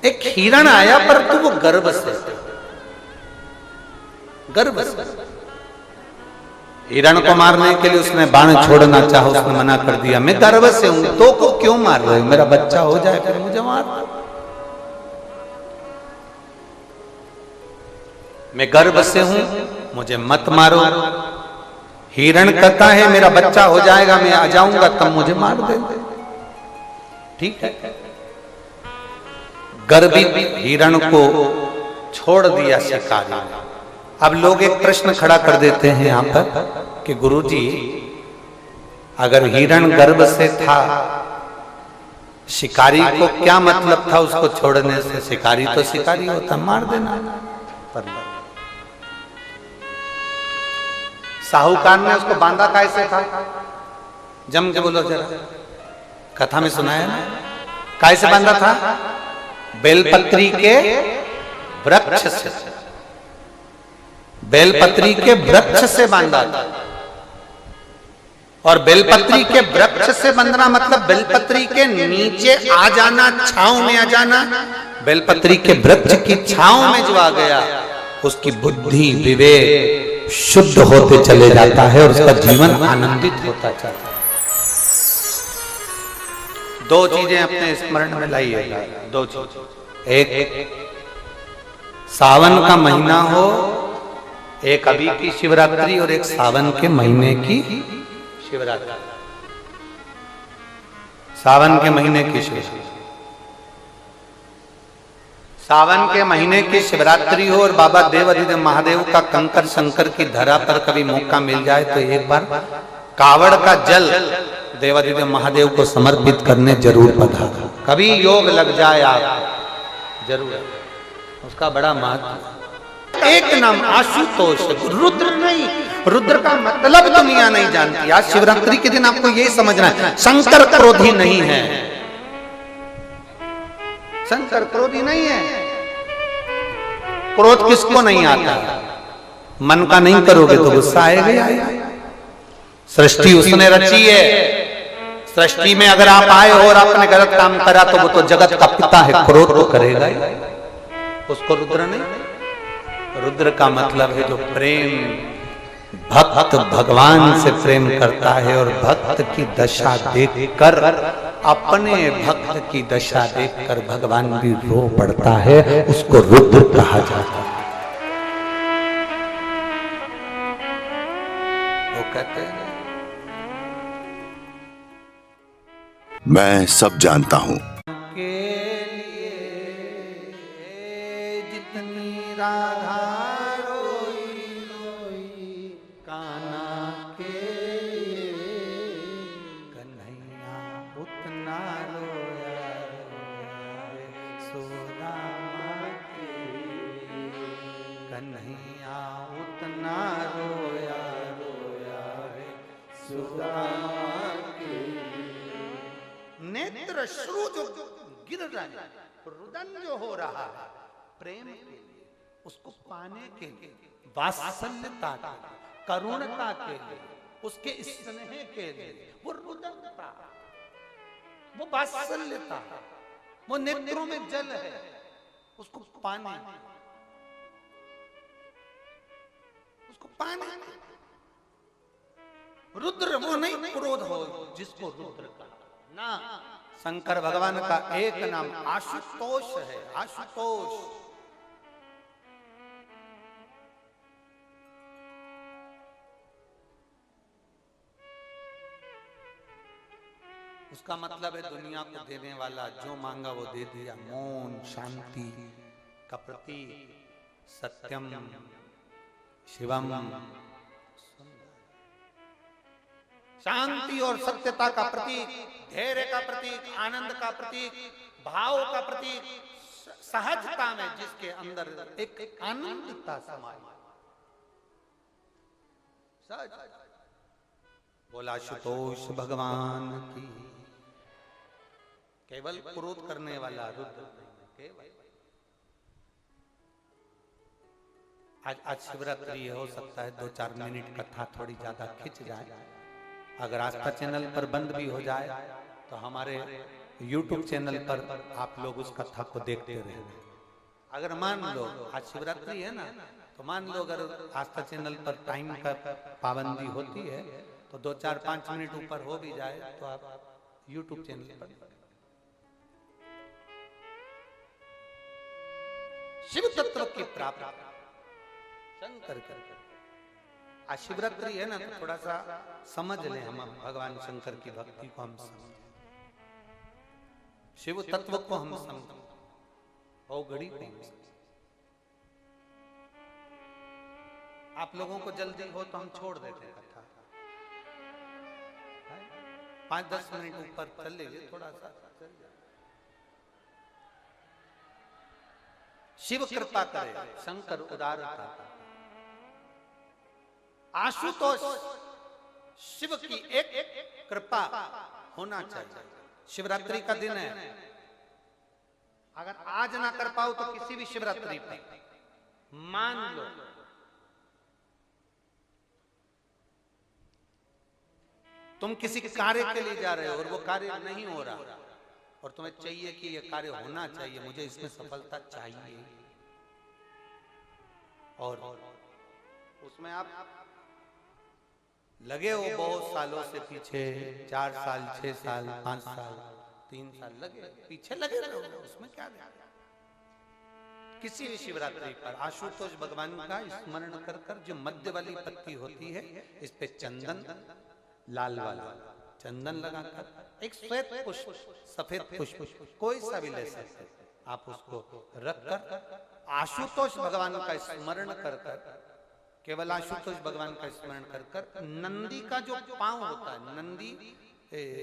एक हिरण आया, पर तो वो गर्भ से, गर्भ से। हिरण को मारने के लिए उसने बाण छोड़ना चाहा, उसने मना कर दिया, मैं गर्भ से हूं, तो को क्यों मार रहे हो? मेरा बच्चा हो जाए फिर मुझे मार। मैं गर्भ से हूं, मुझे मत मारो। हिरण कहता है मेरा बच्चा हो जाएगा, मैं आ जाऊंगा तब मुझे मार दे। ठीक है, गर्भित हिरण को छोड़ दिया शिकारी ने। अब लोग एक प्रश्न खड़ा कर देते हैं यहां पर कि गुरुजी अगर हिरण गर्भ से था, शिकारी को क्या मतलब था उसको छोड़ने से? शिकारी तो शिकारी होता, मार देना। पर साहूकार ने उसको बांधा कैसे था? जम के बोलो जरा, कथा में सुनाया ना कैसे बांधा था? बेलपत्री के वृक्ष से, बेलपत्री के वृक्ष से बांधा था। और बेलपत्री के वृक्ष से बंधना मतलब बेलपत्री के नीचे आ जाना, छांव में आ जाना। बेलपत्री के वृक्ष की छांव में जो आ गया उसकी बुद्धि विवेक शुद्ध होते चले जाता है और उसका जीवन आनंदित होता चलता है। दो चीजें अपने स्मरण में लाइएगा, दो चीज। एक सावन का महीना हो, एक अभी की शिवरात्रि और एक सावन के महीने की शिवरात्रि। सावन के महीने की शिवरात्रि, सावन के महीने की शिवरात्रि हो और बाबा देवाधिदेव महादेव का कंकर शंकर की धरा पर कभी मौका मिल जाए तो एक बार कावड़ का जल देवाधिदेव महादेव को समर्पित करने जरूर पधारो। कभी योग लग जाए आप जरूर, उसका बड़ा महत्व। एक नाम आशुतोष, रुद्र नहीं। रुद्र का मतलब दुनिया नहीं जानती। आज शिवरात्रि के दिन आपको यही समझना है, शंकर क्रोधी नहीं है, शंकर क्रोधी नहीं है। क्रोध किसको नहीं आता? मन का नहीं करोगे तो गुस्सा आएगा ही आएगा। सृष्टि उसने रची है, सृष्टि में अगर आप आए हो और आपने गलत काम करा तो वो तो जगत का पिता है, क्रोध तो करेगा ही। उसको रुद्र नहीं। रुद्र का मतलब है जो प्रेम, भक्त भगवान से प्रेम करता है और भक्त की दशा देखकर, अपने भक्त की दशा देखकर भगवान भी रो पड़ता है, उसको रुद्र कहा जाता है। वो कहते हैं मैं सब जानता हूं। जितनी राधा रोई रोई कान्हा के, कन्हैया उतना रोया रोया सुदामा के, कन्हैया उतना रोया रोया सुदामा के। नेत्र श्रु जो गिर रहा है, रुदन जो हो रहा है प्रेम के लिए, उसको पाने के लिए, वात्सल्यता के लिए, करुणता के लिए, उसके स्नेह के लिए, वो रुदनता, वो वात्सल्यता, वो नेत्रों में जल है, उसको पाने, उसको पाने। रुद्र वो नहीं क्रोध हो जिसको रुद्र कहा ना। शंकर भगवान का एक नाम आशुतोष है, आशुतोष। उसका मतलब है दुनिया को देने वाला, जो मांगा वो दे दिया। मौन शांति का प्रतीक, सत्यम शिवम, शांति और सत्यता का प्रतीक, धैर्य का प्रतीक, आनंद का प्रतीक, भाव का प्रतीक, सहजता में जिसके अंदर एक आनंदता समाई। बोला आशुतोष भगवान की। केवल क्रोध करने वाला रुद्र नहीं, केवल। आज शिवरात्रि हो सकता है 2-4 मिनट कथा थोड़ी ज्यादा खिंच जाए। अगर आस्था चैनल पर बंद भी हो जाए तो हमारे YouTube चैनल पर आप लोग उस कथा को देखते रहे। अगर मान लो आज शिवरात्रि है ना, तो मान लो अगर आस्था चैनल पर टाइम का पाबंदी होती है तो 2-4-5 मिनट ऊपर हो भी जाए तो आप YouTube चैनल पर शिव तत्व की प्राप्ति शंकर कर। आज शिवरात्रि है ना, तो थोड़ा सा समझ लें हम भगवान शंकर की भक्ति को, हम समझें शिव तत्व को, हम समझें औघड़ी को हम समझें। आप लोगों को जल्दी हो तो हम छोड़ देते हैं कथा, 5-10 मिनट ऊपर चल लीजिए थोड़ा सा। शिव कृपा करे, शंकर उदारता। आशुतोष, शिव की एक कृपा होना चाहिए। शिवरात्रि का दिन है, अगर आज ना कर पाओ तो किसी भी शिवरात्रि पर मान लो तुम किसी कार्य के लिए जा रहे हो और वो कार्य नहीं हो रहा और तुम्हें चाहिए कि ये कार्य होना चाहिए, मुझे इसमें सफलता चाहिए, और उसमें आप लगे हो बहुत सालों से पीछे, 4 साल 6 साल 5 साल 3 साल लगे पीछे लगे रहो, उसमें क्या है? किसी भी शिवरात्रि पर आशुतोष भगवान का स्मरण कर कर जो मध्य वाली पत्ती होती है इस पे चंदन, लाल वाला चंदन लगाकर एक श्वेत पुष्प, सफेद पुष्प कोई सा भी ले सकते, आप उसको रखकर आशुतोष भगवान का स्मरण कर कर, केवल आशुतोष भगवान का स्मरण कर कर, नंदी का जो पांव होता है,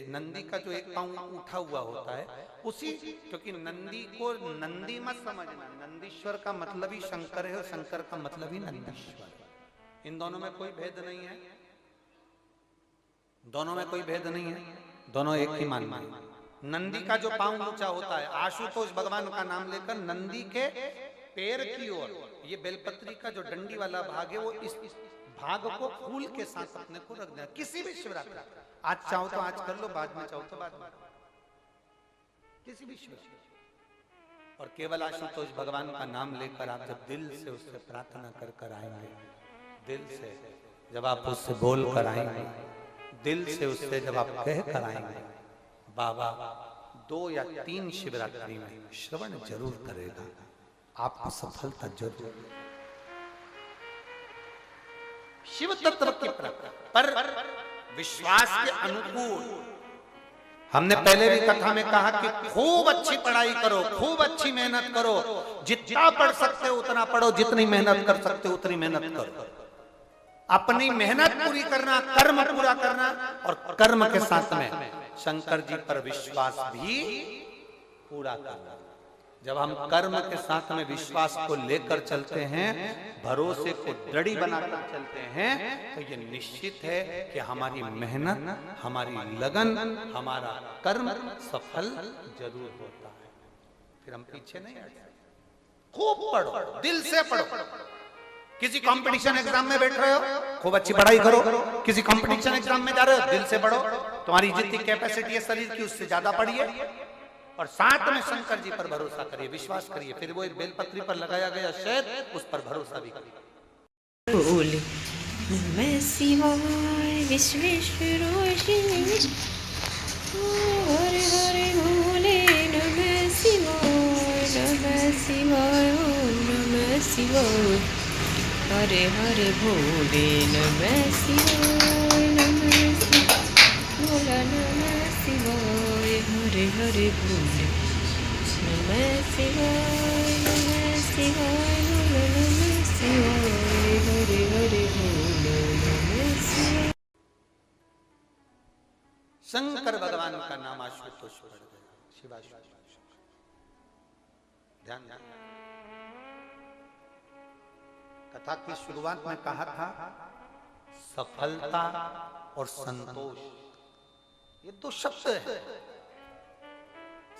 नंदी का जो एक पांव उठा हुआ होता है उसी, क्योंकि नंदी को नंदी मत समझना, नंदीश्वर का मतलब ही शंकर है और शंकर का मतलब ही नंदीश्वर, इन दोनों में कोई भेद नहीं है, दोनों में कोई भेद नहीं है, दोनों एक ही मान मान। नंदी का जो पांव ऊंचा होता है, आशुतोष भगवान का नाम लेकर नंदी के पैर की ओर, ये बेलपत्री का जो डंडी वाला भाग है वो इस भाग को फूल के साथ अपने को रख देना। किसी भी शिवरात्रि, आज चाहो तो आज कर लो, बाद में चाहो तो बाद में, किसी भी शिवरात्रि, और केवल आशुतोष भगवान का नाम लेकर आप जब दिल से उससे प्रार्थना कर कर आएंगे, दिल से जब आप उससे बोल कर आएंगे, दिल से उससे जब आप कह कर आएंगे, बाबा 2 या 3 शिवरात्रि में श्रवण जरूर करेगा, आपको सफलता जरूर। शिव तत्व की पर विश्वास के अनुकूल, हमने पहले भी कथा में कहा कि खूब अच्छी पढ़ाई करो, खूब अच्छी मेहनत करो, जितना पढ़ सकते हो उतना पढ़ो, जितनी मेहनत कर सकते हो उतनी मेहनत करो, अपनी मेहनत पूरी करना, कर्म पूरा करना, और कर्म के साथ में शंकर जी पर विश्वास भी पूरा करना। जब हम कर्म के साथ में विश्वास को लेकर चलते हैं, भरोसे को दृढ़ बनाकर चलते हैं, तो ये निश्चित है कि हमारी मेहनत, हमारी लगन, हमारा कर्म सफल जरूर होता है। फिर हम पीछे नहीं हटते। खूब पढ़ो, दिल से पढ़ो। किसी कंपटीशन एग्जाम में बैठ रहे हो, खूब अच्छी पढ़ाई करो। किसी कंपटीशन एग्जाम में जा रहे हो, दिल से पढ़ो। तुम्हारी जितनी कैपेसिटी है शरीर की, उससे ज्यादा पढ़िए, और साथ में शंकर जी पर भरोसा करिए, विश्वास करिए। फिर वो बेलपत्री पर लगाया गया शहद, उस पर भरोसा भी करिए। बोले नमः शिवाय विश्वेश्वराय हरे हरे बोले नमः शिवाय ओम नमः शिवाय हरे हरे भोले नमः शिवाय भोला नमः शिवाय हरे हरे भोले नमः शिवाय भोला नमः शिवाय हरे हरे भोले नमः शिवाय। शंकर भगवान का नाम आशुतोष पड़ गया, शिवाशुतोष। ध्यान ध्यान। कथा की शुरुआत में कहा था सफलता और संतोष, ये 2 शब्द है।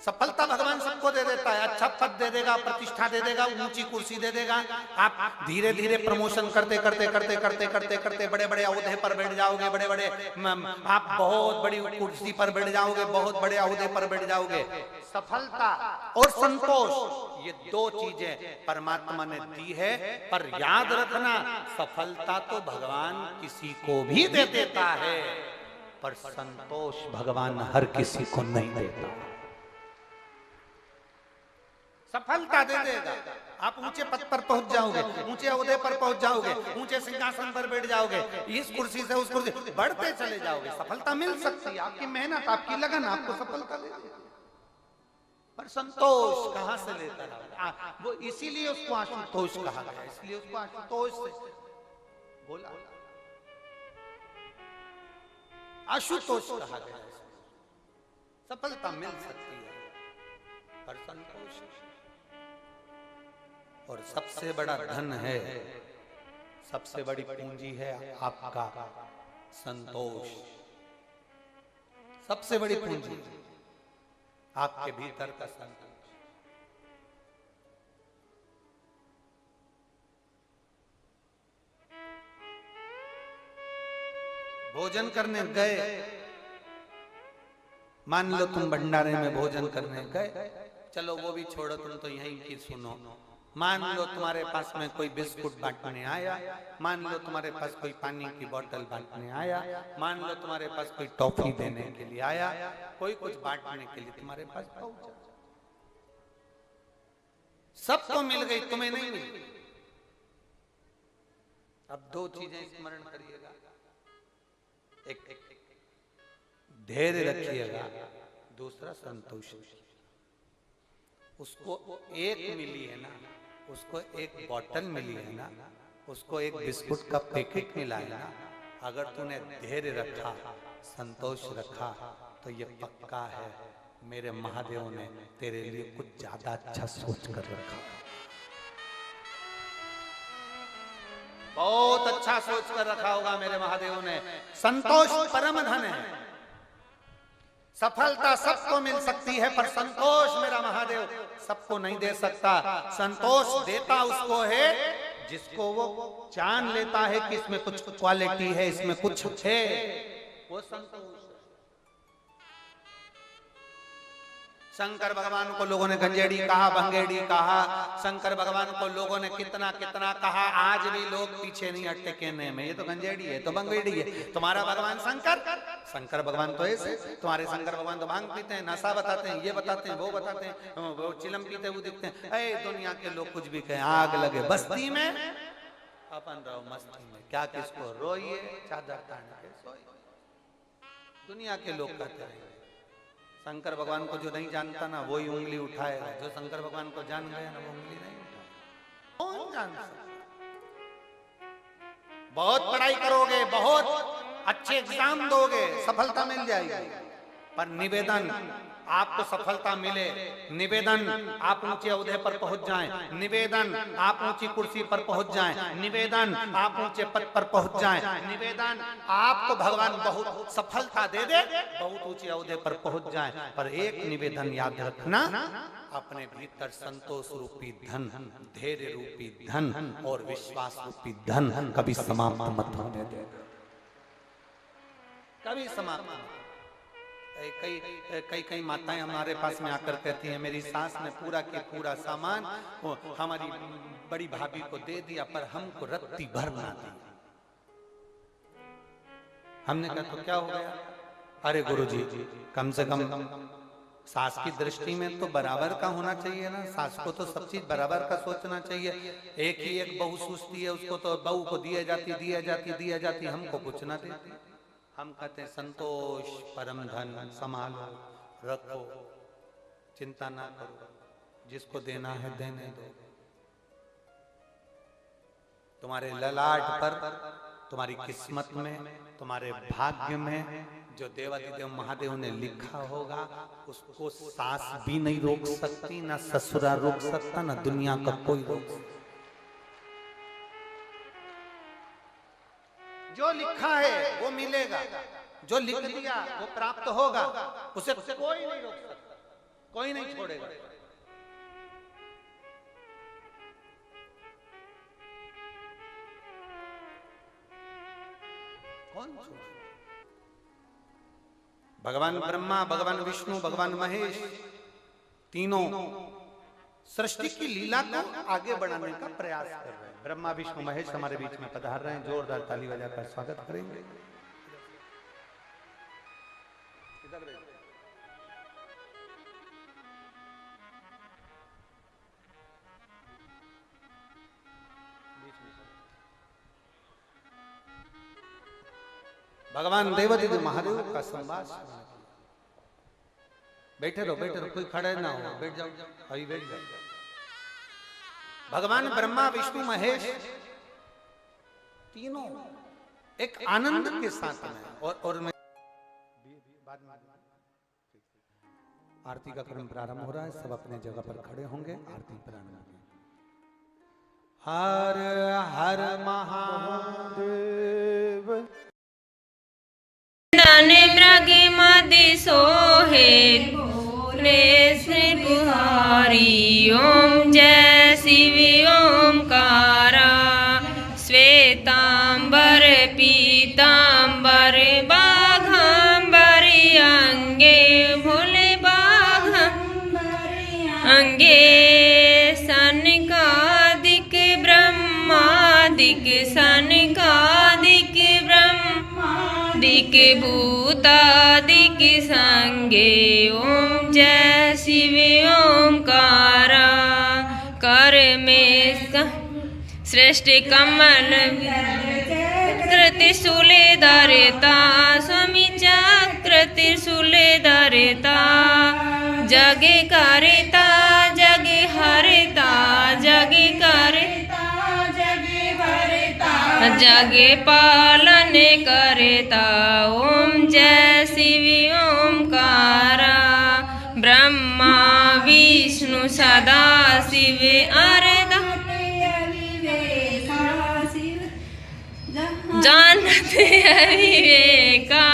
सफलता भगवान सबको दे देता है, अच्छा पद दे देगा, प्रतिष्ठा दे देगा, ऊंची कुर्सी दे देगा। आप धीरे धीरे प्रमोशन करते करते करते करते करते करते बड़े बड़े ओहदे पर बैठ जाओगे, बड़े बड़े आप बहुत बड़ी कुर्सी पर बैठ जाओगे, बहुत बड़े ओहदे पर बैठ जाओगे। सफलता और संतोष, ये 2 चीजें परमात्मा ने दी है, पर याद रखना सफलता तो भगवान किसी को भी दे देता है, पर संतोष भगवान हर किसी को नहीं देता। सफलता दे देगा, आप ऊंचे पद पर पहुंच जाओगे, ऊंचे ओहदे पर पहुंच जाओगे, ऊंचे सिंहासन पर बैठ जाओगे, इस कुर्सी से उस कुर्सी बढ़ते चले जाओगे। सफलता मिल सकती है, आपकी मेहनत, आपकी लगन आपको सफलता दे देगी, पर संतोष कहां से लेकर आओगे? वो इसीलिए उसको आशुतोष कहा गया, इसलिए उसको आशुतोष से। बोला, आशुतोष कहा गया है। सफलता मिल सकती है पर संतोष, और सबसे बड़ा धन है, सबसे बड़ी पूंजी है आपका संतोष। सबसे बड़ी पूंजी आपके भीतर का संतोष। भोजन करने गए, मान लो तुम भंडारे में भोजन करने गए, चलो वो भी छोड़ो, तुम तो यहीं की सुनो। मान लो तुम्हारे पास में कोई बिस्कुट बांटने आया, मान लो तुम्हारे पास कोई पानी की बोतल बांटने आया, मान लो तुम्हारे पास कोई टॉफी देने के लिए आया, कोई कुछ बांटने के लिए तुम्हारे पास पहुंचा, सबको मिल गई, तुम्हें नहीं मिली। अब दो चीजें स्मरण करिएगा, एक धैर्य रखिएगा, दूसरा संतोष। उसको एक मिली है ना, उसको एक बोतल मिली है ना, उसको एक बिस्कुट का पैकेट मिला है ना, अगर तूने धैर्य रखा, संतोष रखा, तो ये पक्का है मेरे महादेव ने तेरे लिए कुछ ज्यादा अच्छा सोच कर रखा। बहुत अच्छा सोच कर रखा होगा मेरे महादेव ने। संतोष परम धन है। सफलता सबको मिल सकती है पर संतोष मेरा महादेव सबको नहीं दे सकता। संतोष देता उसको है जिसको वो जान लेता है कि इसमें कुछ क्वालिटी है, इसमें कुछ है, वो संतोष। शंकर भगवान को लोगों ने गंजेड़ी कहा, भंगेड़ी कहा, शंकर भगवान को लोगों ने कितना कितना कहा, आज भी लोग पीछे नहीं हटते कहने में, ये तो गंजेड़ी है, तो भंगेड़ी है। तुम्हारा भगवान शंकर, शंकर भगवान तो ऐसे, तुम्हारे शंकर भगवान तो भांग पीते हैं, नशा बताते हैं, ये बताते हैं, वो बताते हैं, वो चिलम पीते हुए दिखते हैं। अरे दुनिया के लोग कुछ भी कहें, आग लगे बस्ती में, अपन रहो मस्ती में, क्या किसको रोइए, चादर तान के सोइए। दुनिया के लोग कहते हैं। शंकर भगवान को जो नहीं जानता ना वही उंगली उठाएगा, जो शंकर भगवान को जान गया ना वो उंगली नहीं उठाएगा। कौन जान सकता? बहुत पढ़ाई करोगे, बहुत अच्छे एग्जाम दोगे, सफलता मिल जाएगी, पर निवेदन आपको सफलता मिले, निवेदन आप ऊंचे ओहदे पर पहुंच जाएं, निवेदन आप ऊंची कुर्सी पर पहुंच जाएं, निवेदन आप ऊंचे पद पर पहुंच जाएं, निवेदन आपको भगवान बहुत सफलता दे दे, बहुत ऊंचे ओहदे पर पहुंच जाएं, पर एक निवेदन याद रखना, अपने भीतर संतोष रूपी धन, धैर्य रूपी धन और विश्वास रूपी धन कभी समाप्त मत होने देना, कभी समाप्त। कई माताएं हमारे पास में आकर कहती हैं मेरी सास ने पूरा के पूरा सामान हमारी बड़ी भाभी को दे दिया पर हमको रत्ती भर ना दी। हमने कहा तो क्या हो गया? अरे गुरुजी कम से कम सास की दृष्टि में तो बराबर का होना चाहिए ना, सास को तो सब चीज बराबर का सोचना चाहिए। एक ही एक बहू सूझती है, उसको तो बहू को दिया जाती, हमको कुछ ना देती। हम कहते हैं संतोष परम धन, संभालो रखो, चिंता ना करो, जिसको देना है देने दो। तुम्हारे ललाट पर, तुम्हारी किस्मत में, तुम्हारे भाग्य में जो देवाधिदेव महादेव ने लिखा होगा उसको सास भी नहीं रोक सकती, ना ससुरा रोक सकता, ना दुनिया का कोई रोक सकता। जो लिखा है वो मिलेगा, जो लिख दिया वो प्राप्त होगा, उसे कोई नहीं रोक सकता, कोई नहीं छोड़ेगा। कौन छोड़ेगा? भगवान ब्रह्मा, भगवान विष्णु, भगवान महेश तीनों सृष्टि की लीला को आगे बढ़ाने का प्रयास कर रहे हैं। ब्रह्मा विष्णु महेश हमारे बीच में पधार रहे हैं, जोरदार ताली बजाकर स्वागत करेंगे। भगवान देवाधिदेव महादेव का संवाद। बैठे रहो, कोई खड़े ना हो, बैठ जाओ, अभी बैठ जाओ। भगवान ब्रह्मा विष्णु महेश तीनों एक आनंद के साथ में। और मैं आरती का क्रम प्रारंभ हो रहा है, सब अपने जगह पर खड़े होंगे, आरती प्रारंभ होगी। हर हर महादेव। मृग मदि सोहे गुहारी। ओम जय शिव ओमकारा। श्वेतांबर पीतांबर बाघांबर अंगे भोले अंगे। सनकादिक ब्रह्मादिक सनकादिक ब्रह्मादिक भूतादिक संगे। ओम जय शिव ओमकारा। कर में श्रेष्ठ कमल त्रिशूल धरता। स्वामी चक्र त्रिशूल धरता। जग करता जग हरता जग करता जग हरता। जग पालन करता। ओम जय शिव ओमकारा। ब्रह्मा विष्णु सदा शिव अरदा। जानते विवेका।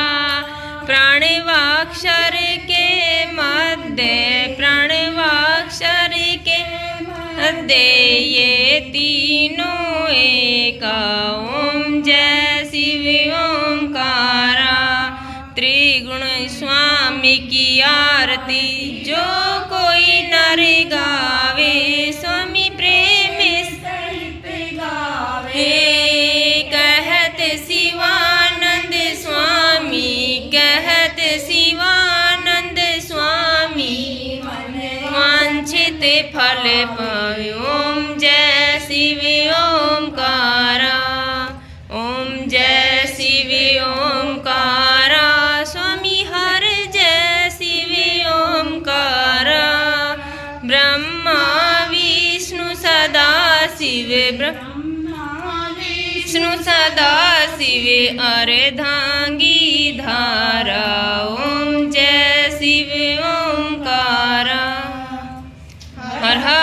प्राणवाक्षर के मध्य प्राणवाक्षर के मध्य ये तीनों एका। ओम जय शिव ओमकारा। त्रिगुण स्वामी की आरती जो कोई नर गावे। स्वामी प्रेम सहित गावे। कहत शिवानंद स्वामी कहत शिवानंद स्वामी वांछित फल पावे। ओम जय शिव ओमकारा। ओम जय शिव ओमकारा। स्वामी हर जय शिव ओमकारा। ब्रह्मा विष्णु सदा शिव विष्णु सदा शिव अर्धांगी धारा। ओम जय शिव ओमकारा। हर हर